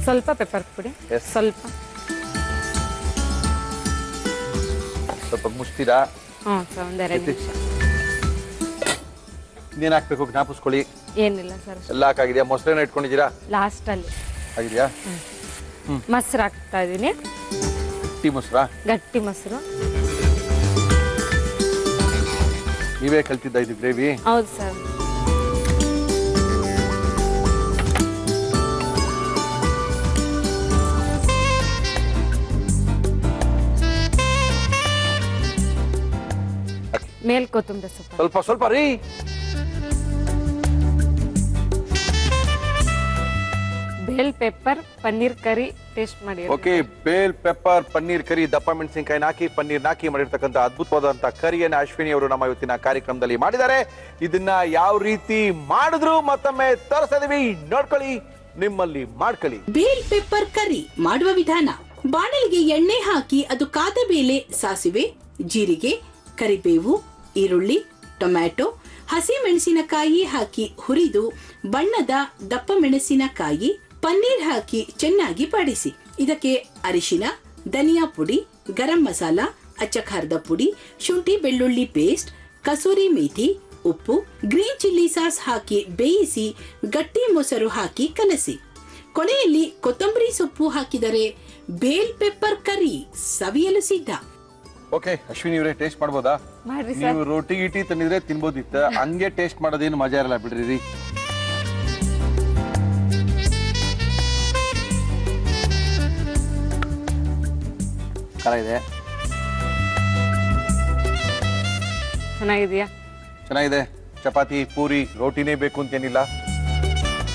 ಸ್ವಲ್ಪ ಪೆಪ್ಪರ್ ಪುಡಿ. ಸ್ವಲ್ಪ ಮುಚ್ತೀರಾ? ಒಂದೆರಡು ನಿಮಿಷ. ಇನ್ನೇನು ಹಾಕ್ಬೇಕು ಜ್ಞಾಪಿಸ್ಕೊಳ್ಳಿ. ಏನಿಲ್ಲ ಸರ್, ಎಲ್ಲ ಹಾಕಾಗಿದೆಯಾ? ಮೊಸರೇನ ಇಟ್ಕೊಂಡಿದ್ದೀರಾ ಲಾಸ್ಟ್ ಅಲ್ಲಿ? ಆಗಿದೆಯಾ? ಮೊಸರು ಹಾಕ್ತಾ ಇದೀನಿ. ಗಟ್ಟಿ ಮೊಸರಾ? ಗಟ್ಟಿ ಮೊಸರು. ನೀವೇ ಕಲ್ತಿದ್ದ ಇದು ಗ್ರೇವಿ? ಹೌದು ಸರ್. ಮೇಲ್ ಕೊತ್ತಂಬರಿ ಸೊಪ್ಪು ಸ್ವಲ್ಪ ಸ್ವಲ್ಪ ರೀ. ಬೇಲ್ ಪೆಪ್ಪರ್ ಪನ್ನೀರ್ ಕರಿ ಟೇಸ್ಟ್ ಮಾಡಿ. ಓಕೆ, ಬೇಲ್ ಪೆಪ್ಪರ್ ಪನ್ನೀರ್ ಕರಿ, ದಪ್ಪ ಮೆಣಸಿನಕಾಯಿ ಹಾಕಿ ಪನ್ನೀರ್ ಹಾಕಿ ಮಾಡಿರ್ತಕ್ಕಂಥ ಅದ್ಭುತವಾದಂತಹ ಕರಿಯನ್ನು ಅಶ್ವಿನಿ ಅವರು ನಮ್ಮ ಇವತ್ತಿನ ಕಾರ್ಯಕ್ರಮದಲ್ಲಿ ಮಾಡಿದ್ದಾರೆ. ಇದನ್ನ ಯಾವ ರೀತಿ ಮಾಡಿದ್ರು ಮತ್ತೊಮ್ಮೆ ತೋರಿಸ್ತಿದೀವಿ, ನೋಡ್ಕೊಳ್ಳಿ, ನಿಮ್ಮಲ್ಲಿ ಮಾಡ್ಕೊಳ್ಳಿ. ಬೇಲ್ ಪೆಪ್ಪರ್ ಕರಿ ಮಾಡುವ ವಿಧಾನ: ಬಾಣಲಿಗೆ ಎಣ್ಣೆ ಹಾಕಿ ಅದು ಕಾದ ಮೇಲೆ ಸಾಸಿವೆ, ಜೀರಿಗೆ, ಕರಿಬೇವು, ಈರುಳ್ಳಿ, ಟೊಮ್ಯಾಟೊ, ಹಸಿ ಮೆಣಸಿನಕಾಯಿ ಹಾಕಿ ಹುರಿದು ಬಣ್ಣದ ದಪ್ಪ ಮೆಣಸಿನಕಾಯಿ, ಪನ್ನೀರ್ ಹಾಕಿ ಚೆನ್ನಾಗಿ ಬಾಡಿಸಿ. ಇದಕ್ಕೆ ಅರಿಶಿನ, ಧನಿಯಾ ಪುಡಿ, ಗರಂ ಮಸಾಲ, ಅಚ್ಚ ಖಾರದ ಪುಡಿ, ಶುಂಠಿ ಬೆಳ್ಳುಳ್ಳಿ ಪೇಸ್ಟ್, ಕಸೂರಿ ಮೇಥಿ, ಉಪ್ಪು, ಗ್ರೀನ್ ಚಿಲ್ಲಿ ಸಾಸ್ ಹಾಕಿ ಬೇಯಿಸಿ ಗಟ್ಟಿ ಮೊಸರು ಹಾಕಿ ಕಲಸಿ. ಕೊನೆಯಲ್ಲಿ ಕೊತ್ತಂಬರಿ ಸೊಪ್ಪು ಹಾಕಿದರೆ ಬೇಲ್ ಪೆಪ್ಪರ್ ಕರಿ ಸವಿಯಲು ಸಿದ್ಧ. ಓಕೆ ಅಶ್ವಿನಿ ಅವರೇ, ಟೇಸ್ಟ್ ಮಾಡ್ಬೋದಾ? ಮಾಡ್ರಿ ಸರ್. ನೀವು ರೋಟಿ ಗಿಟಿ ತಂದಿದ್ರೆ ತಿನ್ಬೋದಿತ್ತ, ಹಂಗೆ ಟೇಸ್ಟ್ ಮಾಡೋದೇನು ಮಜಾ ಇರಲ್ಲ ಬಿಡ್ರಿ. ಖಾರ ಇದೆ, ಚೆನ್ನಾಗಿದೆಯಾ? ಚೆನ್ನಾಗಿದೆ. ಚಪಾತಿ ಪೂರಿ ರೋಟಿನೇ ಬೇಕು ಅಂತೇನಿಲ್ಲ,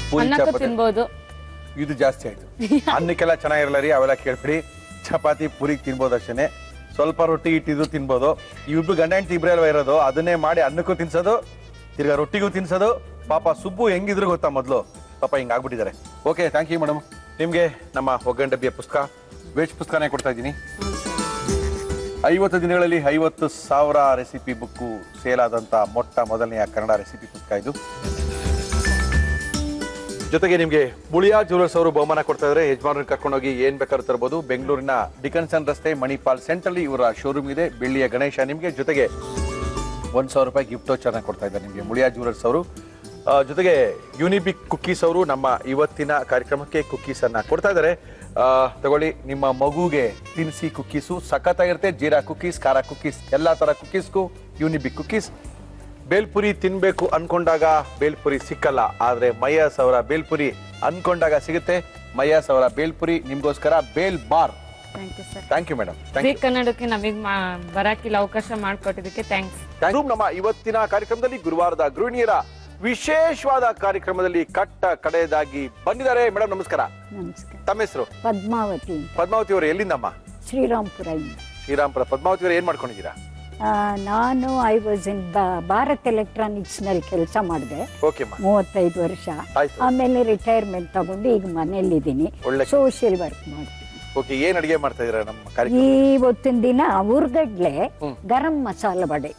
ಪೂರಿ ಅನ್ನಕ್ಕೂ ಚಪಾತಿ ತಿನ್ಬೋದು. ಇದು ಜಾಸ್ತಿ ಆಯ್ತು. ಅನ್ನಕ್ಕೆಲ್ಲ ಚೆನ್ನಾಗಿರಲ್ಲ ರೀ, ಅವೆಲ್ಲ ಕೇಳ್ಬಿಡಿ. ಚಪಾತಿ ಪೂರಿಗೆ ತಿನ್ಬೋದು ಅಷ್ಟೇನೆ, ಸ್ವಲ್ಪ ರೊಟ್ಟಿ ಇಟ್ಟಿದ್ದು ತಿನ್ಬೋದು. ಇವ್ರು ಗಂಡ ಹೆಂಡತಿ ಇಬ್ಬರೇ ಅಲ್ವಾ ಇರೋದು, ಅದನ್ನೇ ಮಾಡಿ ಅನ್ನಕ್ಕೂ ತಿನ್ಸೋದು, ತಿರ್ಗಾ ರೊಟ್ಟಿಗೂ ತಿನ್ಸೋದು. ಪಾಪ ಸುಬ್ಬು ಹೆಂಗಿದ್ರು ಗೊತ್ತಾ ಮೊದಲು, ಪಾಪ ಹಿಂಗೆ ಆಗ್ಬಿಟ್ಟಿದ್ದಾರೆ. Okay, thank you madam. ನಿಮಗೆ ನಮ್ಮ ಒಗ್ಗರಣೆ ಡಬ್ಬಿಯ ಪುಸ್ತಕ, ವೆಜ್ ಪುಸ್ತಕನೇ ಕೊಡ್ತಾ ಇದ್ದೀನಿ. 50 ದಿನಗಳಲ್ಲಿ 50,000 ರೆಸಿಪಿ ಬುಕ್ಕು ಸೇಲ್ ಆದಂಥ ಮೊದಲನೆಯ ಕನ್ನಡ ರೆಸಿಪಿ ಪುಸ್ತಕ ಇದು. ಜೊತೆಗೆ ನಿಮಗೆ ಮುಳಿಯಾ ಜ್ಯುವೆಲರ್ಸ್ ಅವರು ಬಹುಮಾನ ಕೊಡ್ತಾ ಇದ್ದಾರೆ. ಯಜಮಾನರನ್ನ ಕರ್ಕೊಂಡೋಗಿ ಏನ್ ಬೇಕಾದ್ರೂ ತರಬಹುದು. ಬೆಂಗಳೂರಿನ ಡಿಕನ್ಸನ್ ರಸ್ತೆ ಮಣಿಪಾಲ್ ಸೆಂಟ್ರಲ್ಲಿ ಇವರ ಶೋರೂಮ್ ಇದೆ. ಬೆಳ್ಳಿಯ ಗಣೇಶ ನಿಮಗೆ, ಜೊತೆಗೆ 1,000 ರೂಪಾಯಿ ಗಿಫ್ಟ್ ವೋಚರ್ನ ಕೊಡ್ತಾ ಇದ್ದಾರೆ ನಿಮಗೆ ಮುಳಿಯಾ ಜ್ಯುವೆಲರ್ಸ್ ಅವರು. ಜೊತೆಗೆ ಯುನಿಬಿಕ್ ಕುಕ್ಕೀಸ್ ಅವರು ನಮ್ಮ ಇವತ್ತಿನ ಕಾರ್ಯಕ್ರಮಕ್ಕೆ ಕುಕ್ಕೀಸ್ ಅನ್ನ ಕೊಡ್ತಾ ಇದ್ದಾರೆ. ತಗೊಳ್ಳಿ, ನಿಮ್ಮ ಮಗುಗೆ ತಿನ್ಸಿ ಕುಕ್ಕೀಸು ಸಖತ್ತಾಗಿರುತ್ತೆ. ಜೀರಾ ಕುಕ್ಕೀಸ್, ಖಾರ ಕುಕ್ಕೀಸ್, ಎಲ್ಲಾ ತರ ಕುಕ್ಕೀಸ್ಗೂ ಯುನಿಬಿಕ್ ಕುಕ್ಕೀಸ್. ಬೇಲ್ಪುರಿ ತಿನ್ಬೇಕು ಅನ್ಕೊಂಡಾಗ ಬೇಲ್ಪುರಿ ಸಿಕ್ಕಲ್ಲ, ಆದ್ರೆ ಮಯ್ಯಾಸ್ ಅವರ ಬೇಲ್ಪುರಿ ಅನ್ಕೊಂಡಾಗ ಸಿಗುತ್ತೆ. ಮಯ್ಯಾಸ್ ಅವರ ಬೇಲ್ಪುರಿ ನಿಮ್ಗೋಸ್ಕರ bhel bar. Thank you sir. Thank you madam. Zee ಕನ್ನಡಕ್ಕೆ ನಮಗೆ ಬರಾಕಿಲ್ಲ ಅವಕಾಶ ಮಾಡಿಕೊಟ್ಟಿದ್ದಕ್ಕೆ ಥ್ಯಾಂಕ್ಸ್. ನಮ್ಮ ಇವತ್ತಿನ ಕಾರ್ಯಕ್ರಮದಲ್ಲಿ ಗುರುವಾರದ ಗೃಹಿಣಿಯರ ವಿಶೇಷವಾದ ಕಾರ್ಯಕ್ರಮದಲ್ಲಿ ಕಟ್ಟ ಕಡೆಯದಾಗಿ ಬಂದಿದ್ದಾರೆ. ಮೇಡಮ್ ನಮಸ್ಕಾರ. ನಮಸ್ಕಾರ. ತಮ್ಮ ಹೆಸರು? ಪದ್ಮಾವತಿ. ಪದ್ಮಾವತಿ ಅವರು ಎಲ್ಲಿಂದಮ್ಮ? ಶ್ರೀರಾಮ್ಪುರ. ಶ್ರೀರಾಮ್ಪುರ. ಪದ್ಮಾವತಿ ಅವರು ಏನ್ ಮಾಡ್ಕೊಂಡಿದ್ದೀರಾ? ನಾನು I was in Bharat electronics ನಲ್ಲಿ ಕೆಲಸ ಮಾಡಿದೆ 35 ವರ್ಷ. ಆಮೇಲೆ ರಿಟೈರ್ಮೆಂಟ್ ತಗೊಂಡು ಈಗ ಮನೆಯಲ್ಲಿದ್ದೀನಿ, ಸೋಷಿಯಲ್ ವರ್ಕ್ ಮಾಡ್ತೀನಿ. ಏನ್ ಅಡಿಗೆ ಮಾಡ್ತಾ ಇದ್ದೀರಾ ನಮ್ಮ ಕಾರ್ಯಕ್ರಮ? ಇವತ್ತಿನ ದಿನ ಉರ್ಗಡ್ಲೆ ಗರಂ ಮಸಾಲ ವಡೆ.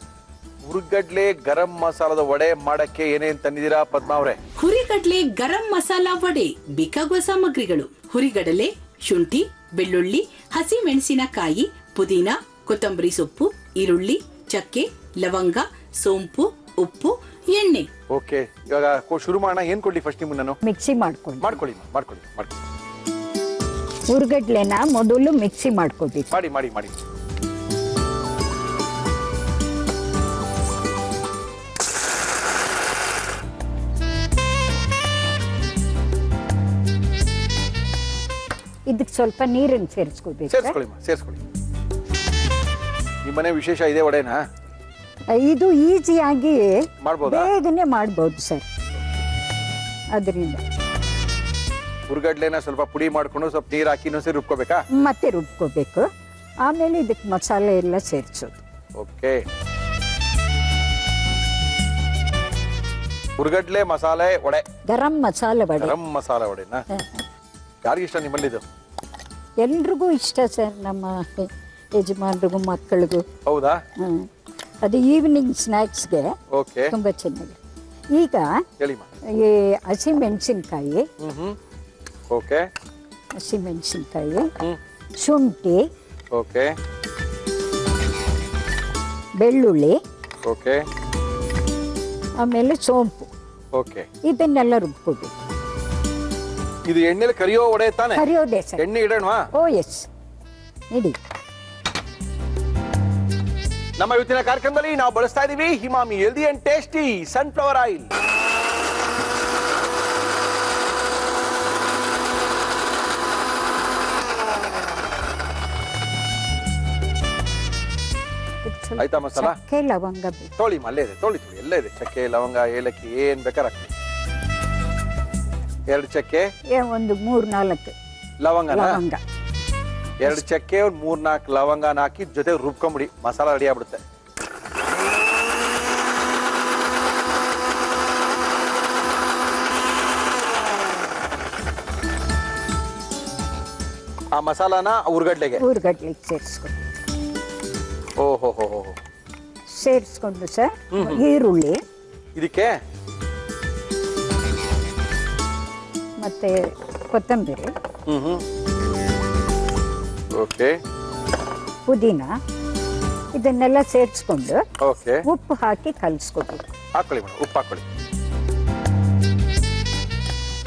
ಹುರಿಗಡ್ಲೆ ಗರಂ ಮಸಾಲದ ವಡೆ ಮಾಡಕ್ಕೆ ಏನೇನ್ ತಂದಿದ್ದೀರಾ ಪದ್ಮಾ ಅವರೇ? ಹುರಿಗಡ್ಲೆ ಗರಂ ಮಸಾಲ ವಡೆ ಬೇಕಾಗುವ ಸಾಮಗ್ರಿಗಳು: ಹುರಿಗಡಲೆ, ಶುಂಠಿ, ಬೆಳ್ಳುಳ್ಳಿ, ಹಸಿ ಮೆಣಸಿನಕಾಯಿ, ಪುದೀನ, ಕೊತ್ತಂಬರಿ ಸೊಪ್ಪು, ಈರುಳ್ಳಿ, ಚಕ್ಕೆ, ಲವಂಗ, ಸೋಂಪು, ಉಪ್ಪು, ಎಣ್ಣೆ. ಓಕೆ, ಇವಾಗ ಶುರು ಮಾಡೋಣ. ಏನ್ ಕೊಡ್ಲಿ ಫಸ್ಟ್ ನಿಮ್ಗೆ? ನಾನು ಮಿಕ್ಸಿ ಮಾಡ್ಕೊಳ್ಳಿ. ಹುರಿಗಡ್ಲೆನ ಮೊದಲು ಮಿಕ್ಸಿ ಮಾಡ್ಕೋಬೇಕು. ಮಾಡಿ. ಇದಕ್ಕೆ ಸ್ವಲ್ಪ ನೀರನ್ನು ಸೇರಿಸ್ಕೋಬೇಕು. ಸೇರಿಸ್ಕೊಳ್ಳಿ. ನಿಮ್ಮನೆ ವಿಶೇಷ ಇದೆ ವಡೆನಾ? ಇದು ಈಸಿಯಾಗಿ ಮಾಡ್ಬೋದಾ? ಬೇಗನೆ ಮಾಡ್ಬೋದು ಸರ್. ಅದರಿಂದ ಹುರಿಗಡ್ಲೆನ ಸ್ವಲ್ಪ ಪುಡಿ ಮಾಡ್ಕೊಂಡು ಸ್ವಲ್ಪ ನೀರು ಹಾಕಿ ಇನ್ನೊಂದ್ಸರಿ ರುಬ್ಕೋಬೇಕಾ? ಮತ್ತೆ ರುಬ್ಕೋಬೇಕು. ಆಮೇಲೆ ಇದಕ್ಕೆ ಮಸಾಲೆ ಎಲ್ಲ ಸೇರಿಸೋದು. ಓಕೆ, ಹುರಿಗಡ್ಲೆ ಮಸಾಲೆ ವಡೆ, ಗರಂ ಮಸಾಲೆ ವಡೆ. ಗರಂ ಮಸಾಲೆ ವಡೆನಾ? ಯಾರಿಗಿಷ್ಟ ನಿಮ್ಮಲ್ಲಿದು? ಎಲ್ರಿಗೂ ಇಷ್ಟ ಸರ್, ನಮ್ಮ ಯಜಮಾನ್ರಿಗೂ ಮಕ್ಕಳಿಗೂ. ಹೌದಾ? ಅದು ಈವ್ನಿಂಗ್ ಸ್ನ್ಯಾಕ್ಸ್ಗೆ ತುಂಬಾ ಚೆನ್ನಾಗಿ. ಈಗ ಈ ಹಸಿಮೆಣಸಿನ್ಕಾಯಿ, ಶುಂಠಿ, ಬೆಳ್ಳುಳ್ಳಿ, ಆಮೇಲೆ ಸೋಂಪು, ಇದನ್ನೆಲ್ಲ ರುಬ್ಕೋಬೇಕು. ಇದು ಎಣ್ಣೆಲಿ ಕರಿಯೋ ವಡೆ ತಾನೆ? ಕರಿಯೋದೇ ಸರ್. ಎಣ್ಣೆ ಇಡೋಣವಾ? ಓ ಎಸ್, ಇಡಿ. ನಮ್ಮ ಇವತ್ತಿನ ಕಾರ್ಯಕ್ರಮದಲ್ಲಿ ನಾವು ಬಳಸ್ತಾ ಇದೀವಿ Himami healthy and tasty sunflower oil. ಆಯ್ತಾ ಮಸಾಲ? ಚಕ್ಕೆ ಲವಂಗ ತೊಳಿ ಅಲ್ಲೇ ಇದೆ, ತೊಳಿ ಎಲ್ಲ ಇದೆ. ಚಕ್ಕೆ ಲವಂಗ ಏಲಕ್ಕಿ ಏನ್ ಬೇಕಾದ್ರೆ ಹಾಕಿ. 2 ಚಕ್ಕೆ, ಒಂದು 3-4 ಲವಂಗ. 2 ಚಕ್ಕೆ, 3-4 ಲವಂಗನ ಹಾಕಿ ಜೊತೆ ರುಬ್ಕೊಂಬಿಡಿ, ಮಸಾಲ ರೆಡಿ ಆಗ್ಬಿಡುತ್ತೆ. ಆ ಮಸಾಲಾನ ಉರ್ಗಡ್ಲೆಗೆ ಸೇರಿಸ್ಕೊಂಡು. ಓಹೋ ಸೇರಿಸ್ಕೊಂಡು ಸರ್ ಈರುಳ್ಳಿ ಇದಕ್ಕೆ ಮತ್ತೆ ಕೊತ್ತಂಬರಿ, ಓಕೆ, ಪುದೀನ ಇದನ್ನೆಲ್ಲ ಸೇರಿಸ್ಕೊಂಡು ಓಕೆ, ಉಪ್ಪು ಹಾಕಿ ಕಲಿಸ್ಕೊಬೇಕು. ಹಾಕೊಳ್ಳಿ ಮೇಡಮ್, ಉಪ್ಪು ಹಾಕೊಳ್ಳಿ.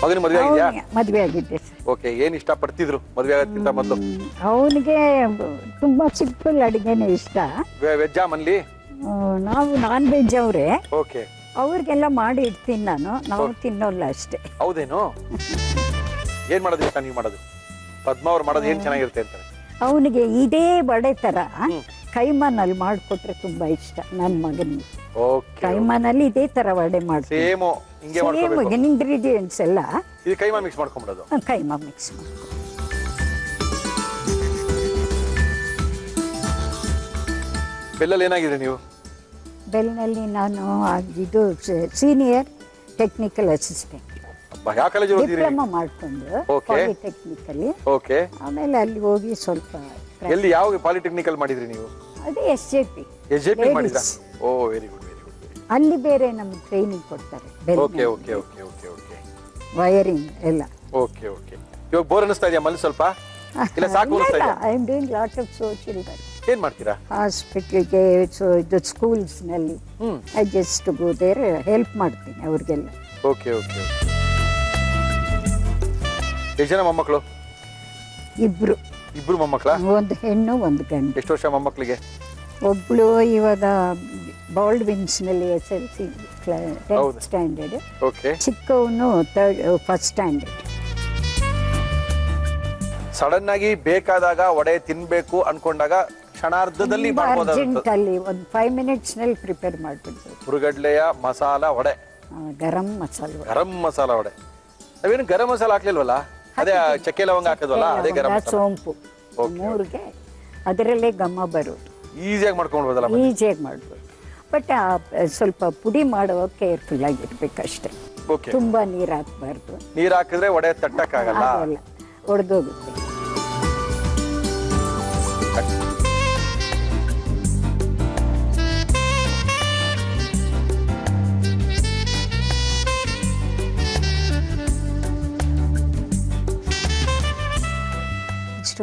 ಮಗನ ಮದುವೆ ಆಗಿದೆಯಾ? ಮದುವೆ ಆಗಿದ್ದೆ ಸರ್. ಓಕೆ, ಏನ್ ಇಷ್ಟ ಪಡ್ತಿದ್ರು ಮದುವೆ ಆಗೋದಕ್ಕಿಂತ ಮೊದಲು? ಅವನಿಗೆ ತುಂಬಾ ಸಿಂಪಲ್ ಅಡಿಗೆನೆ ಇಷ್ಟ. ವೆಜ್ಜಾ ಮನ್ಲಿ? ನಾವು ನಾನ್ ವೆಜ್ ಅವರೇ. ಓಕೆ, ಅವ್ರಿಗೆಲ್ಲ ಮಾಡಿ ಇಡ್ತೀನಿ ನಾನು, ನಾವು ತಿನ್ನೋಲ್ಲ ಅಷ್ಟೇ. ಹೌದೇನು? ಏನ್ ಮಾಡೋದು ಇಷ್ಟ ನೀವು ಮಾಡೋದು? ಪದ್ಮ ಅವ್ರು ಮಾಡೋದು ಏನ್ ಚೆನ್ನಾಗಿರುತ್ತೆ ಅಂತಾರೆ? ಅವನಿಗೆ ಇದೇ ವಡೆ ತರ ಕೈಮಾನಲ್ಲಿ ಮಾಡ್ಕೊಟ್ರೆ ತುಂಬಾ ಇಷ್ಟ ನನ್ನ ಮಗನಿಗೆ. ಕೈಮಾನಲ್ಲಿ ಇದೇ ತರ ವಡೆ ಮಾಡ್ತೀನಿ. ಸೇಮ್ ಹಿಂಗೆ ಮಾಡ್ಕೊಬೇಕು. ಇಂಗ್ರೀಡಿಯೆಂಟ್ಸ್ ಎಲ್ಲ ಇದು ಕೈಮಾ ಮಿಕ್ಸ್ ಮಾಡ್ಕೊಂಡ್ಬಿಡೋದು? ಕೈಮಾ ಮಿಕ್ಸ್ ಮಾಡ್ಕೊ. ಬೆಲ್ಲಲ್ಲಿ ಏನಾಗಿದೆ ನೀವು? ಬೆಲ್ನಲ್ಲಿ ನಾನು ಇದು ಸೀನಿಯರ್ ಟೆಕ್ನಿಕಲ್ ಅಸಿಸ್ಟೆಂಟ್. ಯಾವ ಕಾಲೇಜ್ ಓದಿದ್ರಿ? ಡಿಪ್ಲೊಮಾ ಮಾಡ್ಕೊಂಡು ಪಾಲಿಟೆಕ್ನಿಕಲ್ಲಿ. ಓಕೆ, ಆಮೇಲೆ ಅಲ್ಲಿ ಹೋಗಿ ಸ್ವಲ್ಪ. ಎಲ್ಲಿ ಯಾವ ಪಾಲಿಟೆಕ್ನಿಕಲ್ ಮಾಡಿದ್ರಿ ನೀವು? ಅದೇ SJP. SJP ಮಾಡಿದ್ರಾ? ಓ ವೆರಿ ಗುಡ್, ವೆರಿ ಗುಡ್. ಅಲ್ಲಿ ಬೇರೆ ನಮ್ಗೆ ಟ್ರೈನಿಂಗ್ ಕೊಡ್ತಾರೆ. Okay okay okay okay okay. Wiring ಎಲ್ಲ. Okay okay. ಇವಾಗ ಬೋರ್ ಅನಿಸ್ತಾ ಇದೆಯಾ ಮಲ್ಲಿ ಸ್ವಲ್ಪ? ಇಲ್ಲ ಸಾಕು ಅನಿಸ್ತಾ ಇದೆಯಾ? I am doing lot of social work. ಏನ್ ಮಾಡ್ತೀರಾ? ಹಾಸ್ಪಿಟಲ್ಗೆ, ಇದು ಸ್ಕೂಲ್ಸ್ನಲ್ಲಿ I just go there, help ಮಾಡ್ತೀನಿ ಅವ್ರಿಗೆಲ್ಲ. Okay okay. ಎಷ್ಟು ಜನ ಮೊಮ್ಮಕ್ಕಳು? ಇಬ್ರು ಮೊಮ್ಮಕ್ಕಳ? ಒಂದು ಹೆಣ್ಣು ಒಂದು ಗಂಡು. ಎಷ್ಟು ವರ್ಷ ಮೊಮ್ಮಕ್ಕಳಿಗೆ? ಒಬ್ಳು ಇವಾಗ ಬಾಲ್ಡ್ವಿನ್ಸ್ ನಲ್ಲಿ SLC 10th ಸ್ಟ್ಯಾಂಡರ್ಡ್. ಓಕೆ. ಚಿಕ್ಕವನು 1st ಸ್ಟ್ಯಾಂಡರ್ಡ್. ಸಡನ್ ಆಗಿ ಬೇಕಾದಾಗ ವಡೆ ತಿನ್ಬೇಕು ಅನ್ಕೊಂಡಾಗ ಕ್ಷಣಾರ್ಧದಲ್ಲಿ ಅರ್ಜೆಂಟ್ ಅಲ್ಲಿ ಒಂದು 5 minutes ನಲ್ಲಿ ಪ್ರಿಪೇರ್ ಮಾಡ್ಬಿಡ್ಬೋದು. ಹುರುಗಡ್ಲೆಯ ಮಸಾಲ ವಡೆ, ಗರಂ ಮಸಾಲ ವಡೆ. ನಾವೇನು ಗರಂ ಮಸಾಲ ಹಾಕ್ಲಿಲ್ವಲ್ಲ? ಅದೇ ಚಕ್ಕೆ ಲವಂಗ ಹಾಕಿದ್ವಲ್ಲ, ಅದೇ ಗರಂ ಮಸಾಲ. ಸೋಂಪು ಮೂರಿಗೆ ಅದರಲ್ಲೇ ಘಮ ಬರೋದು. ಈಸಿಯಾಗಿ ಮಾಡ್ಕೊಂಡ್ಬೋದಲ್ಲ? ಈಸಿಯಾಗಿ ಮಾಡ್ಬೋದು. ಬಟ್ ಸ್ವಲ್ಪ ಪುಡಿ ಮಾಡುವಾಗ ಕೇರ್ಫುಲ್ ಆಗಿರ್ಬೇಕಷ್ಟೇ. ತುಂಬಾ ನೀರು ಹಾಕ್ಬಾರ್ದು. ನೀರು ಹಾಕಿದ್ರೆ ವಡೆ ತಟ್ಟಕ್ಕಾಗಲ್ಲ, ಒಡೆದೋಗುತ್ತೆ.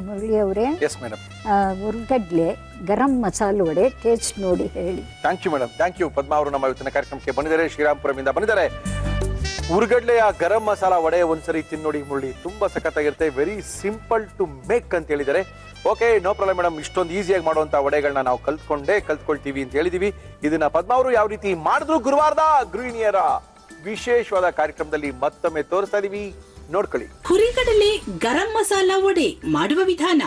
ಮುರಳಿ ಅವರೇ, ಉರ್ಗಡ್ಲೆ ಗರಂ ಮಸಾಲೆ ವಡೆ ಟೇಸ್ಟ್ ನೋಡಿ ಹೇಳಿ. Thank you madam, thank you. Padma ಅವರು ನಮ್ಮ ಇವತ್ತಿನ ಕಾರ್ಯಕ್ರಮಕ್ಕೆ ಬಂದಿದ್ದಾರೆ, ಶ್ರೀರಾಮಪುರಮಿಂದ ಬಂದಿದ್ದಾರೆ. ಉರ್ಗಡ್ಲೆಯ ಗರಂ ಮಸಾಲ ವಡೆ ಒಂದ್ಸರಿ ತಿನ್ನೋಡಿ ಮುರಳಿ, ತುಂಬಾ ಸಖತ್ತಾಗಿರುತ್ತೆ. ವೆರಿ ಸಿಂಪಲ್ ಟು ಮೇಕ್ ಅಂತ ಹೇಳಿದ್ದಾರೆ. Okay, no problem madam. ಇಷ್ಟೊಂದು ಈಸಿಯಾಗಿ ಮಾಡುವಂತ ವಡೆಗಳನ್ನ ನಾವು ಕಲ್ತ್ಕೊಳ್ತೀವಿ ಅಂತ ಹೇಳಿದೀವಿ. ಇದನ್ನ ಪದ್ಮಾ ಅವರು ಯಾವ ರೀತಿ ಮಾಡಿದ್ರು ಗುರುವಾರದ ಗೃಹಿಣಿಯರ ವಿಶೇಷವಾದ ಕಾರ್ಯಕ್ರಮದಲ್ಲಿ ಮತ್ತೊಮ್ಮೆ ತೋರಿಸ್ತಾ ಇದೀವಿ, ನೋಡ್ಕೊಳ್ಳಿ. ಹುರಿಗಡಲೆ ಗರಂ ಮಸಾಲಾ ವಡೆ ಮಾಡುವ ವಿಧಾನ: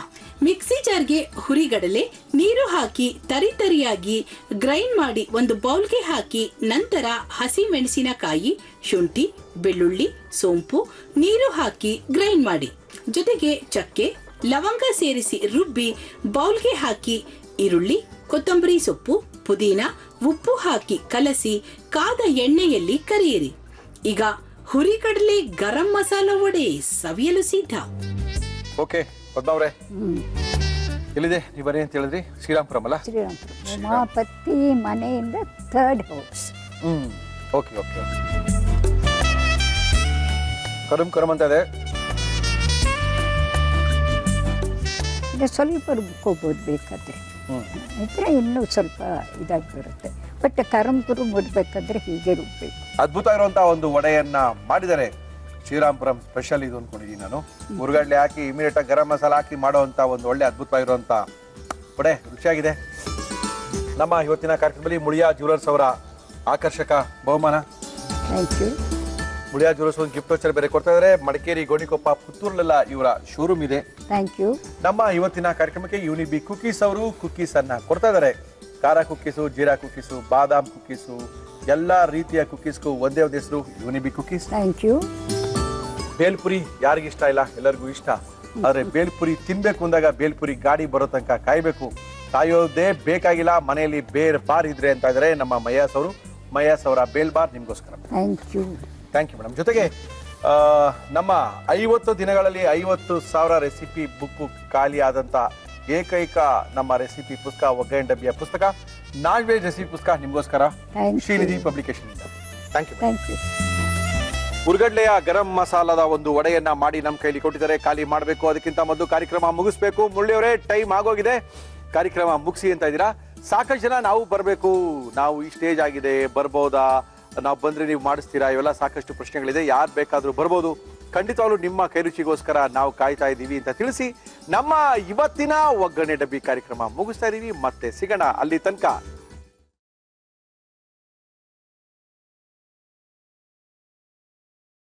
ಮಿಕ್ಸಿ ಜಾರ್ಗೆ ಹುರಿಗಡಲೆ ನೀರು ಹಾಕಿ ತರಿತರಿಯಾಗಿ ಗ್ರೈಂಡ್ ಮಾಡಿ ಒಂದು ಬೌಲ್ಗೆ ಹಾಕಿ, ನಂತರ ಹಸಿ ಮೆಣಸಿನಕಾಯಿ, ಶುಂಠಿ, ಬೆಳ್ಳುಳ್ಳಿ, ಸೋಂಪು ನೀರು ಹಾಕಿ ಗ್ರೈಂಡ್ ಮಾಡಿ. ಜೊತೆಗೆ ಚಕ್ಕೆ ಲವಂಗ ಸೇರಿಸಿ ರುಬ್ಬಿ ಬೌಲ್ಗೆ ಹಾಕಿ, ಈರುಳ್ಳಿ, ಕೊತ್ತಂಬರಿ ಸೊಪ್ಪು, ಪುದೀನ, ಉಪ್ಪು ಹಾಕಿ ಕಲಸಿ ಕಾದ ಎಣ್ಣೆಯಲ್ಲಿ ಕರಿಯಿರಿ. ಈಗ ಹುರಿಗಡಲೆ ಗರಂ ಮಸಾಲ ವಡೆ ಸವಿಯಲು ಸಿದ್ಧ. ಓಕೆ ಪದ್ಮಾ ಅವರೇ, ಎಲ್ಲಿದೆ ನೀವು ಬನ್ನಿ ಅಂತ ಹೇಳಿದ್ರಿ? ಶ್ರೀರಾಮಪುರಂ ಅಲ್ಲ? ಶ್ರೀರಾಮಪುರಂ, ಉಮಾಪತಿ ಮನೆಯಿಂದ 3rd house. Okay okay. ಕರಂ ಅಂತ ಇದೆ. ಸ್ವಲ್ಪ ರುಬ್ಕೋಬಹುದು ಬೇಕಾದ್ರೆ, ಇದ್ರೆ ಇನ್ನೂ ಸ್ವಲ್ಪ ಇದಾಗಿ ಬರುತ್ತೆ. ಬಟ್ ಕರಂ ಮುರ್ಬೇಕಾದ್ರೆ ಹೀಗೆ ರುಬ್ಬೇಕು. ಅದ್ಭುತ ಇರುವಂತಹ ಒಂದು ವಡೆಯನ್ನ ಮಾಡಿದ್ದಾರೆ ಶ್ರೀರಾಮ್ಪುರಂ ಸ್ಪೆಷಲ್ ಇದು ಅನ್ಕೊಂಡಿದ್ದೀನಿ ನಾನು. ಹುರ್ಗಡ್ಲೆ ಹಾಕಿ ಇಮಿಡಿಯೇಟ್ ಆಗಿ ಗರಂ ಮಸಾಲ ಹಾಕಿ ಮಾಡುವಂತ ಒಂದು ಒಳ್ಳೆ ಅದ್ಭುತವಾಗಿರುವಂತ ವಡೆ ರುಚಿಯಾಗಿದೆ. ನಮ್ಮ ಇವತ್ತಿನ ಕಾರ್ಯಕ್ರಮದಲ್ಲಿ ಮುಳಿಯಾ ಜ್ಯುವೆಲರ್ಸ್ ಅವರ ಆಕರ್ಷಕ ಬಹುಮಾನ. Thank you. ಮುಳಿಯಾ ಜ್ಯುವೆಲರ್ಸ್ ಒಂದು ಗಿಫ್ಟ್ ವೋಚರ್ ಬೇರೆ ಕೊಡ್ತಾ ಇದ್ದಾರೆ. ಮಡಿಕೇರಿ, ಗೋಣಿಕೊಪ್ಪ, ಪುತ್ತೂರಲ್ಲೆಲ್ಲ ಇವರ ಶೋರೂಮ್ ಇದೆ. Thank you. ನಮ್ಮ ಇವತ್ತಿನ ಕಾರ್ಯಕ್ರಮಕ್ಕೆ ಯುನಿಬಿ ಕುಕೀಸ್ ಅವರು ಕುಕೀಸ್ ಅನ್ನ ಕೊಡ್ತಾ ಇದ್ದಾರೆ. ಖಾರ ಕುಕ್ಕೀಸು, ಜೀರಾ ಕುಕ್ಕೀಸು, ಬಾದಾಮ್ ಕುಕ್ಕೀಸು, ಎಲ್ಲಾ ರೀತಿಯ ಕುಕ್ಕೀಸ್ಗೂ ಒಂದೇ ಒಂದು ಹೆಸರು Unibic cookies. Thank you. Bhelpuri ಯಾರಿಗ ಇಷ್ಟ ಇಲ್ಲ, ಎಲ್ಲರಿಗೂ ಇಷ್ಟ. ಆದ್ರೆ ಬೇಲ್ಪುರಿ ತಿನ್ಬೇಕು ಅಂದಾಗ ಬೇಲ್ಪುರಿ ಗಾಡಿ ಬರೋ ತನಕ ಕಾಯ್ಬೇಕು. ಕಾಯೋದೇ ಬೇಕಾಗಿಲ್ಲ, ಮನೆಯಲ್ಲಿ ಬೇರ್ ಬಾರ್ ಇದ್ರೆ ಅಂತ ಇದ್ದಾರೆ ನಮ್ಮ ಮಯ್ಯಾಸ್ ಅವರು. ಮಯ್ಯಾಸ್ ಅವರ ಬೇಲ್ ಬಾರ್ ನಿಮ್ಗೋಸ್ಕರ. Thank you. Thank you madam. ಜೊತೆಗೆ ನಮ್ಮ 50 ದಿನಗಳಲ್ಲಿ 50,000 ರೆಸಿಪಿ ಬುಕ್ ಖಾಲಿ ಆದಂತ ಏಕೈಕ ನಮ್ಮ ರೆಸಿಪಿ ಪುಸ್ತಕ ಒಗ್ಗರಣೆ ಡಬ್ಬಿಯ ಪುಸ್ತಕ, ನಾನ್ ವೆಜ್ ರೆಸಿಪಿ ಪುಸ್ತಕ ನಿಮ್ಗೋಸ್ಕರ ಶ್ರೀನಿಧಿ ಪಬ್ಲಿಕೇಶನ್ ಇಂದ. Thank you. Thank you. ಹುರ್ಗಡ್ಲೆಯ ಗರಂ ಮಸಾಲದ ಒಂದು ವಡೆಯನ್ನ ಮಾಡಿ ನಮ್ಮ ಕೈಲಿ ಕೊಟ್ಟಿದ್ದಾರೆ. ಖಾಲಿ ಮಾಡಬೇಕು, ಅದಕ್ಕಿಂತ ಮೊದಲು ಕಾರ್ಯಕ್ರಮ ಮುಗಿಸ್ಬೇಕು. ಮುರಳಿಯವರೇ, ಟೈಮ್ ಆಗೋಗಿದೆ, ಕಾರ್ಯಕ್ರಮ ಮುಗಿಸಿ ಅಂತ ಇದ್ದೀರಾ. ಸಾಕಷ್ಟು ಜನ ನಾವು ಬರಬೇಕು, ನಾವು ಈ ಸ್ಟೇಜ್ ಆಗಿದೆ, ಬರ್ಬೋದಾ, ನಾವು ಬಂದ್ರೆ ನೀವು ಮಾಡಿಸ್ತೀರಾ, ಇವೆಲ್ಲ ಸಾಕಷ್ಟು ಪ್ರಶ್ನೆಗಳಿದೆ. ಯಾರು ಬೇಕಾದ್ರೂ ಬರ್ಬೋದು. ಖಂಡಿತವಾಗ್ಲೂ ನಿಮ್ಮ ಕೈರುಚಿಗೋಸ್ಕರ ನಾವು ಕಾಯ್ತಾ ಇದ್ದೀವಿ ಅಂತ ತಿಳಿಸಿ ನಮ್ಮ ಇವತ್ತಿನ ಒಗ್ಗರಣೆ ಡಬ್ಬಿ ಕಾರ್ಯಕ್ರಮ ಮುಗಿಸ್ತಾ ಇದೀವಿ. ಮತ್ತೆ ಸಿಗೋಣ. ಅಲ್ಲಿ ತನಕ